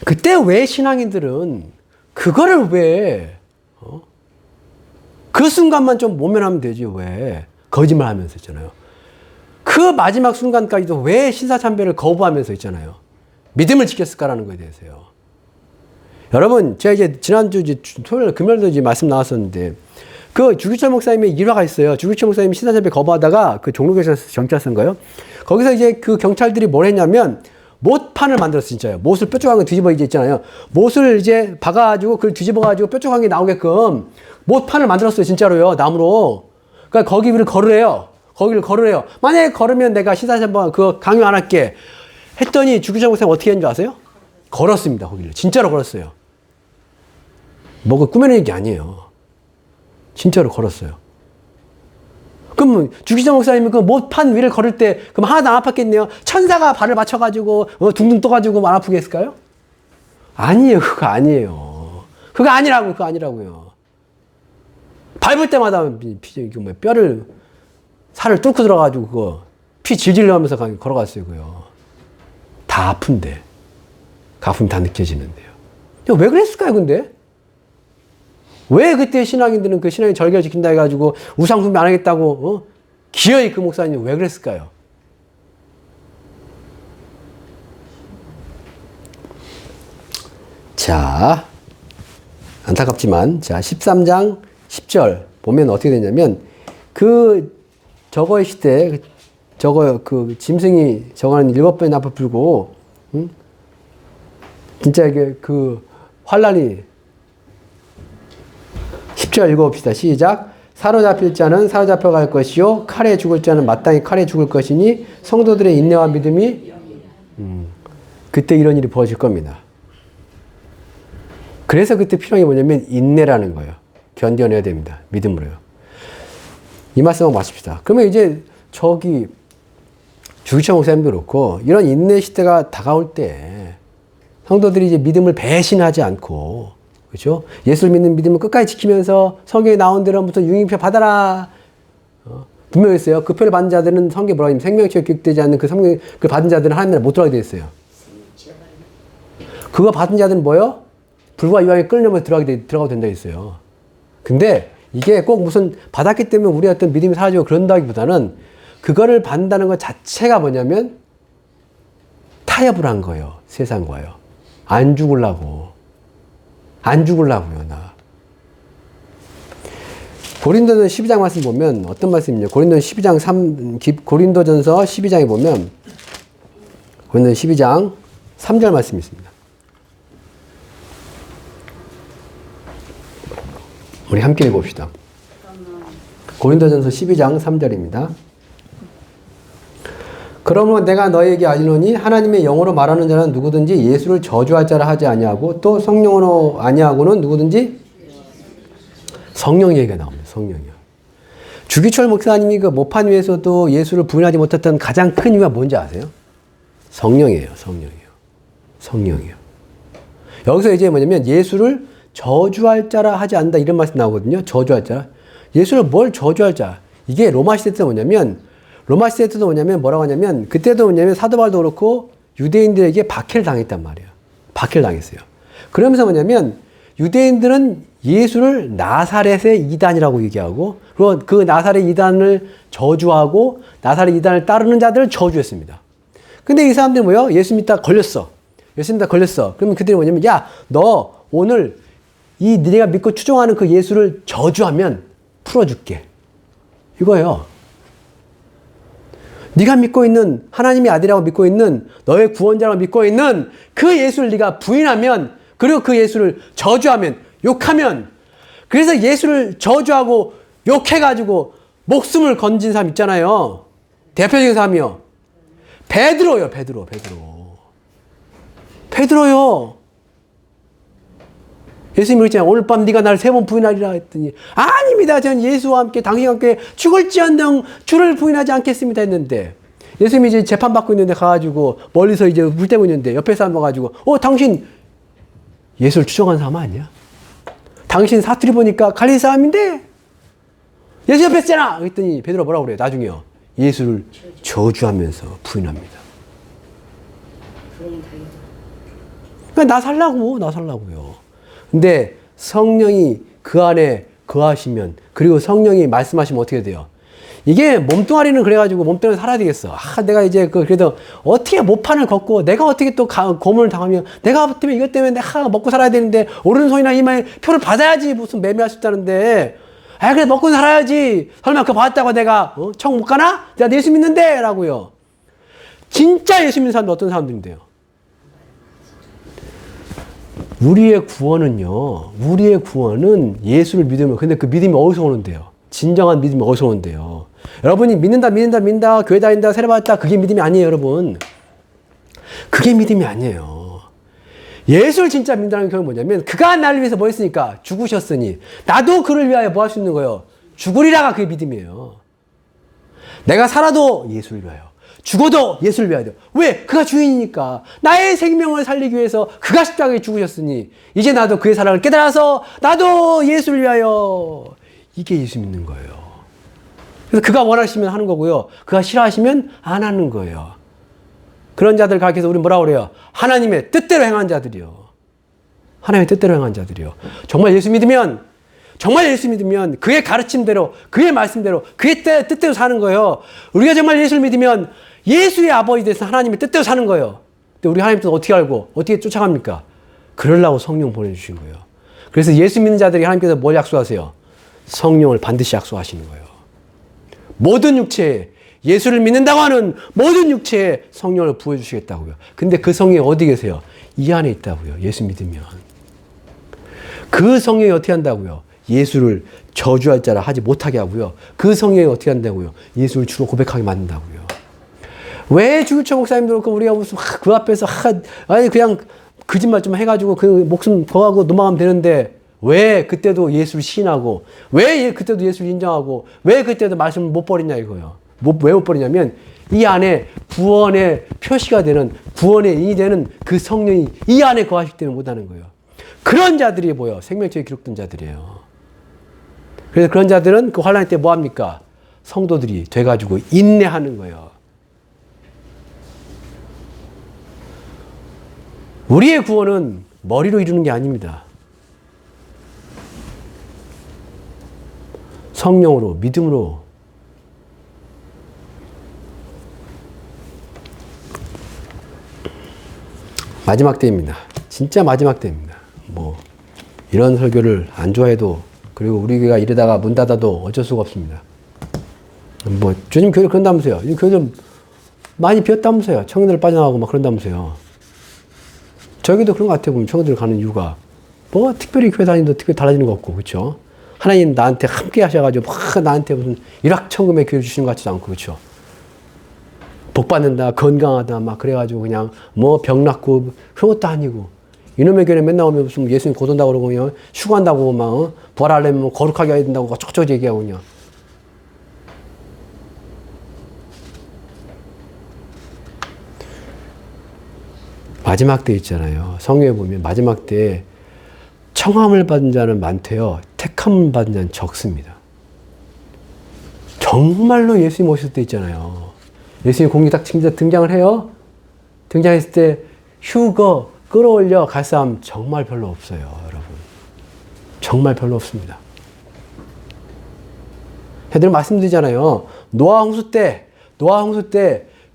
그때 왜 신앙인들은 그거를 왜 그 순간만 좀 모면하면 되지 왜 거짓말 하면서 있잖아요. 그 마지막 순간까지도 왜 신사참배를 거부하면서 있잖아요. 믿음을 지켰을까라는 거에 대해서요. 여러분 제가 이제 지난주 토요일 금요일도 이제 말씀 나왔었는데 그 주기철 목사님의 일화가 있어요. 주기철 목사님이 신사참배 거부하다가 그 종로교에서 경찰서인가요? 거기서 이제 그 경찰들이 뭘 했냐면 못판을 만들었어, 진짜요. 못을 뾰족한 거 뒤집어 이제 있잖아요. 못을 이제 박아가지고 그걸 뒤집어가지고 뾰족한 게 나오게끔 못판을 만들었어요, 진짜로요. 나무로. 그러니까 거기 위를 걸으래요. 거기를 걸으래요. 만약에 걸으면 내가 신사참배 그거 강요 안 할게. 했더니 주기철 목사님 어떻게 했는 줄 아세요? 걸었습니다, 거기를. 진짜로 걸었어요. 뭐가 꾸며낸 게 아니에요. 진짜로 걸었어요. 그럼 주기정 목사님이 그 못판 위를 걸을 때 그럼 하나도 안 아팠겠네요. 천사가 발을 맞춰가지고 둥둥 떠가지고 안 아프게 했을까요? 아니에요. 그거 아니에요. 그거 아니라고요. 밟을 때마다 뼈를 살을 뚫고 들어가지고 그거 피 질질 나면서 걸어갔어요. 그요. 다 아픈데 그 아픔이 다 느껴지는데요. 왜 그랬을까요? 근데 왜 그때 신앙인들은 그 신앙의 절개를 지킨다 해가지고 우상숭배 안 하겠다고 기어이 그 목사님 왜 그랬을까요? 자, 안타깝지만 자 13장 10절 보면 어떻게 되냐면 저거의 시대 그 짐승이 저거는 7번의 나팔 불고 진짜 이게 그 환란이 10절 읽어봅시다. 시작. 사로잡힐 자는 사로잡혀갈 것이요 칼에 죽을 자는 마땅히 칼에 죽을 것이니 성도들의 인내와 믿음이 그때 이런 일이 벌어질 겁니다. 그래서 그때 필요한 게 뭐냐면 인내라는 거예요. 견뎌내야 됩니다. 믿음으로요. 이 말씀을 마칩시다. 그러면 이제 주기철 목사님도 그렇고 이런 인내 시대가 다가올 때 성도들이 이제 믿음을 배신하지 않고 그렇죠? 예수를 믿는 믿음을 끝까지 지키면서 성경에 나온 대로부터 융의표 받아라. 분명히 했어요. 그 표를 받은 자들은 성경에 뭐라고 하냐면 생명체가 기록되지 않는 그 성경 그 받은 자들은 하나님 나라 못 들어가게 돼 있어요. 그거 받은 자들은 뭐요? 불과 유황에 끓으려면 들어가도 된다 했어요. 근데 이게 꼭 무슨 받았기 때문에 우리 어떤 믿음이 사라지고 그런다기보다는 그거를 받는다는 것 자체가 뭐냐면 타협을 한 거예요. 세상과요. 안 죽으려고요, 나. 고린도전 12장 말씀 보면 어떤 말씀이냐? 고린도전서 12장에 보면 고린도전 12장 3절 말씀이 있습니다. 우리 함께 읽어봅시다. 고린도전서 12장 3절입니다. 그러므로 내가 너에게 알리노니 하나님의 영으로 말하는 자는 누구든지 예수를 저주할 자라 하지 아니하고 또 성령으로 아니하고는 누구든지 성령 얘기가 나옵니다. 성령이요. 주기철 목사님이 그 모판 위에서도 예수를 부인하지 못했던 가장 큰 이유가 뭔지 아세요? 성령이에요. 성령이요. 여기서 이제 뭐냐면 예수를 저주할 자라 하지 않는다 이런 말씀 나오거든요. 저주할 자라. 예수를 뭘 저주할 자. 이게 로마 시대 때는 뭐라고 하냐면 그때도 뭐냐면 사도 바울도 그렇고 유대인들에게 박해를 당했단 말이에요. 박해를 당했어요. 그러면서 뭐냐면 유대인들은 예수를 나사렛의 이단이라고 얘기하고 그리고 그 나사렛 이단을 저주하고 나사렛 이단을 따르는 자들을 저주했습니다. 근데 이 사람들이 뭐예요? 예수 믿다 걸렸어. 예수 믿다 걸렸어. 그러면 그들이 뭐냐면 야, 너 오늘 이 네가 믿고 추종하는 그 예수를 저주하면 풀어줄게. 이거예요. 네가 믿고 있는 하나님의 아들이라고 믿고 있는 너의 구원자라고 믿고 있는 그 예수를 네가 부인하면 그리고 그 예수를 저주하면 욕하면 그래서 예수를 저주하고 욕해가지고 목숨을 건진 사람 있잖아요. 대표적인 사람이요. 베드로요. 베드로요. 예수님이 그랬잖아요. 오늘 밤 네가 나를 3번 부인하리라 했더니 아닙니다. 전 예수와 함께 당신과 함께 죽을지언정 주를 부인하지 않겠습니다 했는데 예수님이 이제 재판받고 있는데 가가지고 멀리서 이제 물 떼고 있는데 옆에 사람 와가지고 당신 예수를 추종한 사람 아니야? 당신 사투리 보니까 갈릴 사람인데 예수 옆에 있잖아. 그랬더니 베드로가 뭐라고 그래요? 나중에요. 예수를 저주하면서 부인합니다. 그러니까 나 살라고요. 근데 성령이 그 안에 거하시면 그리고 성령이 말씀하시면 어떻게 돼요? 이게 몸뚱아리는 그래가지고 몸뚱아리 살아야 되겠어. 내가 이제 그래도 어떻게 모판을 걷고 내가 어떻게 또 고문을 당하면 내가 때문에 이것 때문에 내가 먹고 살아야 되는데 오른손이나 이마에 표를 받아야지 무슨 매매할 수 있다는데 그래 먹고 살아야지. 설마 그거 받았다고 내가 청 못 가나? 내가 예수 믿는데 라고요. 진짜 예수 믿는 사람들 어떤 사람들인데요? 우리의 구원은 예수를 믿으면, 근데 그 믿음이 어디서 오는데요? 진정한 믿음이 어디서 오는데요? 여러분이 믿는다, 교회 다닌다, 세례받았다, 그게 믿음이 아니에요, 여러분. 그게 믿음이 아니에요. 예수를 진짜 믿는다는 게 뭐냐면, 그가 나를 위해서 뭐 했으니까? 죽으셨으니. 나도 그를 위하여 뭐 할 수 있는 거예요? 죽으리라가 그게 믿음이에요. 내가 살아도 예수를 위하여. 죽어도 예수를 위하여. 왜? 그가 주인이니까. 나의 생명을 살리기 위해서 그가 십자가에 죽으셨으니 이제 나도 그의 사랑을 깨달아서 나도 예수를 위하여. 이게 예수 믿는 거예요. 그래서 그가 원하시면 하는 거고요. 그가 싫어하시면 안 하는 거예요. 그런 자들 가르쳐서 우리 뭐라고 그래요? 하나님의 뜻대로 행한 자들이요. 하나님의 뜻대로 행한 자들이요. 정말 예수 믿으면 그의 가르침대로, 그의 말씀대로, 그의 뜻대로 사는 거예요. 우리가 정말 예수를 믿으면 예수의 아버지 되신 하나님의 뜻대로 사는 거예요. 근데 우리 하나님 뜻 어떻게 알고, 어떻게 쫓아갑니까? 그러려고 성령 보내주신 거예요. 그래서 예수 믿는 자들이 하나님께서 뭘 약속하세요? 성령을 반드시 약속하시는 거예요. 모든 육체에, 예수를 믿는다고 하는 모든 육체에 성령을 부어주시겠다고요. 근데 그 성령이 어디 계세요? 이 안에 있다고요. 예수 믿으면. 그 성령이 어떻게 한다고요? 예수를 저주할 자라 하지 못하게 하고요. 그 성령이 어떻게 한다고요? 예수를 주로 고백하게 만든다고요. 왜 주일초 목사님들 그렇고 우리가 무슨 그 앞에서 아니 그냥 거짓말 좀 해가지고 그 목숨 거하고 넘어가면 되는데 왜 그때도 예수를 시인하고 왜 그때도 예수를 인정하고 왜 그때도 말씀을 못 버리냐 이거예요. 왜 못 버리냐면 이 안에 구원의 표시가 되는 구원의 인이 되는 그 성령이 이 안에 거하시기 때문에 못하는 거예요. 그런 자들이 뭐예요? 생명책에 기록된 자들이에요. 그래서 그런 자들은 그 환란 때 뭐 합니까? 성도들이 돼가지고 인내하는 거예요. 우리의 구원은 머리로 이루는 게 아닙니다. 성령으로, 믿음으로. 마지막 때입니다. 진짜 마지막 때입니다. 뭐 이런 설교를 안 좋아해도 그리고 우리 교회가 이러다가 문 닫아도 어쩔 수가 없습니다. 뭐 요즘 교회를 그런다면서요. 이 교회들 많이 비었다면서요. 청년들 빠져나가고 막 그런다면서요. 저기도 그런 것 같아요. 보면 청년들 가는 이유가 뭐 특별히 교회 다니는데 특별히 달라지는 거 없고 그렇죠. 하나님 나한테 함께 하셔가지고 막 나한테 무슨 일확천금의 기회를 주시는 것 같지도 않고 그렇죠. 복 받는다, 건강하다 막 그래가지고 그냥 뭐 병 낫고 그런 것도 아니고 이놈의 교회 맨날 오면 무슨 예수님 곧 온다고 그러고 그냥 휴가한다고 막 부활하려면 거룩하게 해야 된다고 쩍쩍 얘기하고 그냥. 마지막 때 있잖아요. 성경에 보면 마지막 때에 청함을 받은 자는 많대요. 택함을 받은 자는 적습니다. 정말로 예수님 오실 때 있잖아요. 예수님 공기 딱 등장을 해요. 등장했을 때 휴거 끌어올려 갈 사람 정말 별로 없어요, 여러분. 정말 별로 없습니다. 늘 말씀드리잖아요. 노아 홍수 때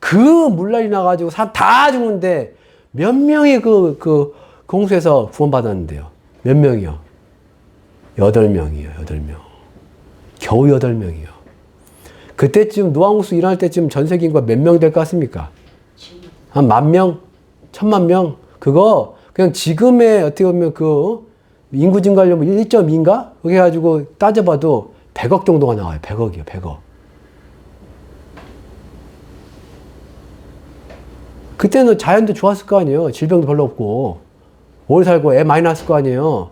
그 물난리 나가지고 사람 다 죽는데 몇 명이 그 홍수에서 구원받았는데요. 몇 명이요? 8명이요, 8명. 겨우 8명이요. 그때쯤 노아 홍수 일어날 때쯤 전 세계 인구가 몇 명 될 것 같습니까? 한 10,000명? 1,000,000명? 그거 그냥 지금의 어떻게 보면 그 인구 증가율 1.2인가? 그렇게 해가지고 따져봐도 100억 정도가 나와요. 100억이요, 100억. 그때는 자연도 좋았을 거 아니에요. 질병도 별로 없고. 오래 살고 애 많이 낳았을 거 아니에요.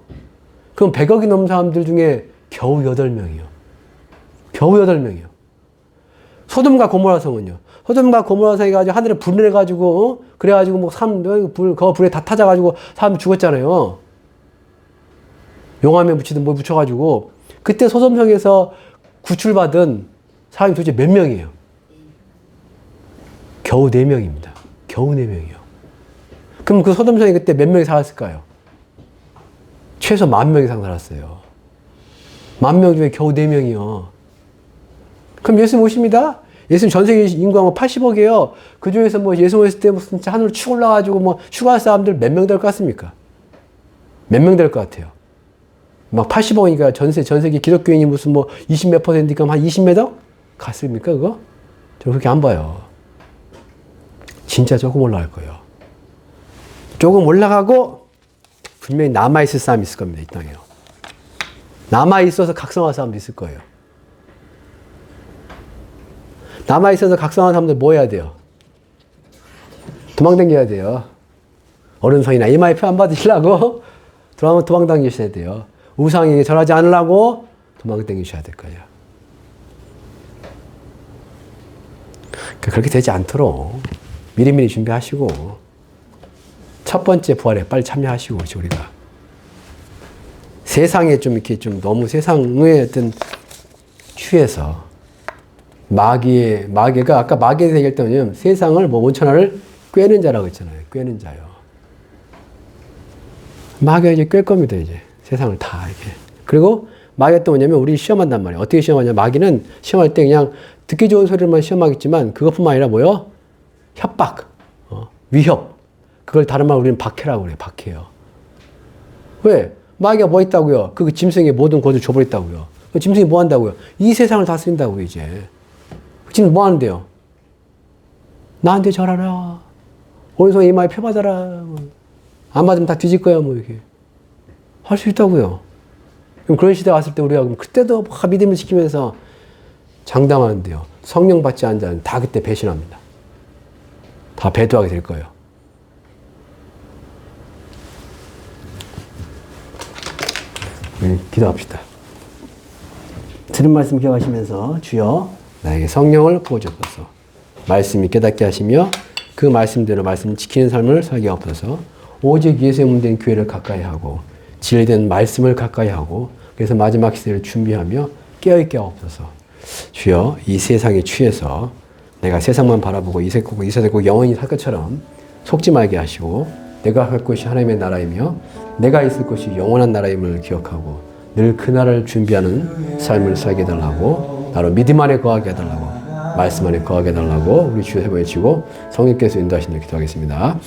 그럼 100억이 넘는 사람들 중에 겨우 8명이요. 겨우 8명이요. 소돔과 고모라 성은요. 소돔과 고모라 성이 가지고 하늘에 불을 해가지고, 그래가지고 뭐 그 불에 다 타져가지고 사람 죽었잖아요. 용암에 묻히든 뭐 묻혀가지고. 그때 소돔성에서 구출받은 사람이 도대체 몇 명이에요? 겨우 4명입니다. 겨우 4명이요. 그럼 그 소돔성에 그때 몇 명이 살았을까요? 최소 10,000명 이상 살았어요. 10,000명 중에 겨우 4명이요. 그럼 예수님 오십니다? 예수님 전 세계 인구가 뭐 80억이에요. 그 중에서 뭐 예수님 오실 때 무슨 하늘로 축 올라가지고 뭐 휴가할 사람들 몇 명 될 것 같습니까? 몇 명 될 것 같아요? 막 80억이니까 전 세계 기독교인이 무슨 뭐 20 몇 %니까 한 20몇 억? 갔습니까, 그거? 저 그렇게 안 봐요. 진짜 조금 올라갈 거예요. 조금 올라가고 분명히 남아있을 사람이 있을 겁니다, 이 땅에요. 남아있어서 각성할 사람도 있을 거예요. 남아있어서 각성한 사람들 뭐 해야 돼요? 도망다녀야 돼요. 어른성이나 이마에 표 안 받으시려고 도망다니셔야 돼요. 우상에게 절하지 않으려고 도망다니셔야 될 거예요. 그렇게 되지 않도록 미리미리 준비하시고 첫 번째 부활에 빨리 참여하시고 우리가 세상에 좀 이렇게 좀 너무 세상의 어떤 취해서 마귀가 아까 마귀에 대해서 얘기했더니 세상을 뭐 원천하를 꿰는 자라고 했잖아요. 꿰는 자요. 마귀가 이제 꿰 겁니다, 이제. 세상을 다 이렇게. 그리고 마귀가 또 뭐냐면 우리 시험한단 말이에요. 어떻게 시험하냐. 마귀는 시험할 때 그냥 듣기 좋은 소리만 시험하겠지만 그것뿐만 아니라 뭐요? 협박, 위협. 그걸 다른 말로 우리는 박해라고 그래요. 박해요. 왜? 마귀가 뭐 있다고요? 그 짐승의 모든 것을 줘버렸다고요. 그 짐승이 뭐 한다고요? 이 세상을 다스린다고요, 이제. 지금 뭐 하는데요? 나한테 절하라. 오른손에 이마에 표 받아라. 안 받으면 다 뒤질 거야, 뭐, 이렇게. 할 수 있다고요. 그럼 그런 시대 왔을 때 우리가 그럼 그때도 막 믿음을 지키면서 장담하는데요. 성령 받지 않은 자는 다 그때 배신합니다. 다 배도하게 될 거예요. 기도합시다. 들은 말씀 기억하시면서 주여 나에게 성령을 부어주옵소서. 말씀이 깨닫게 하시며 그 말씀대로 말씀을 지키는 삶을 살게 하옵소서. 오직 예수의 몸된 교회를 가까이 하고 진리된 말씀을 가까이 하고 그래서 마지막 시대를 준비하며 깨어있게 하옵소서. 주여 이 세상에 취해서 내가 세상만 바라보고 이 세상에 영원히 살 것처럼 속지 말게 하시고 내가 갈 곳이 하나님의 나라이며 내가 있을 곳이 영원한 나라임을 기억하고 늘 그 나라를 준비하는 삶을 살게 해달라고 나로 믿음 안에 거하게 해달라고 말씀 안에 거하게 해달라고 우리 주여 해보여치고 성령께서 인도하시는 일 기도하겠습니다.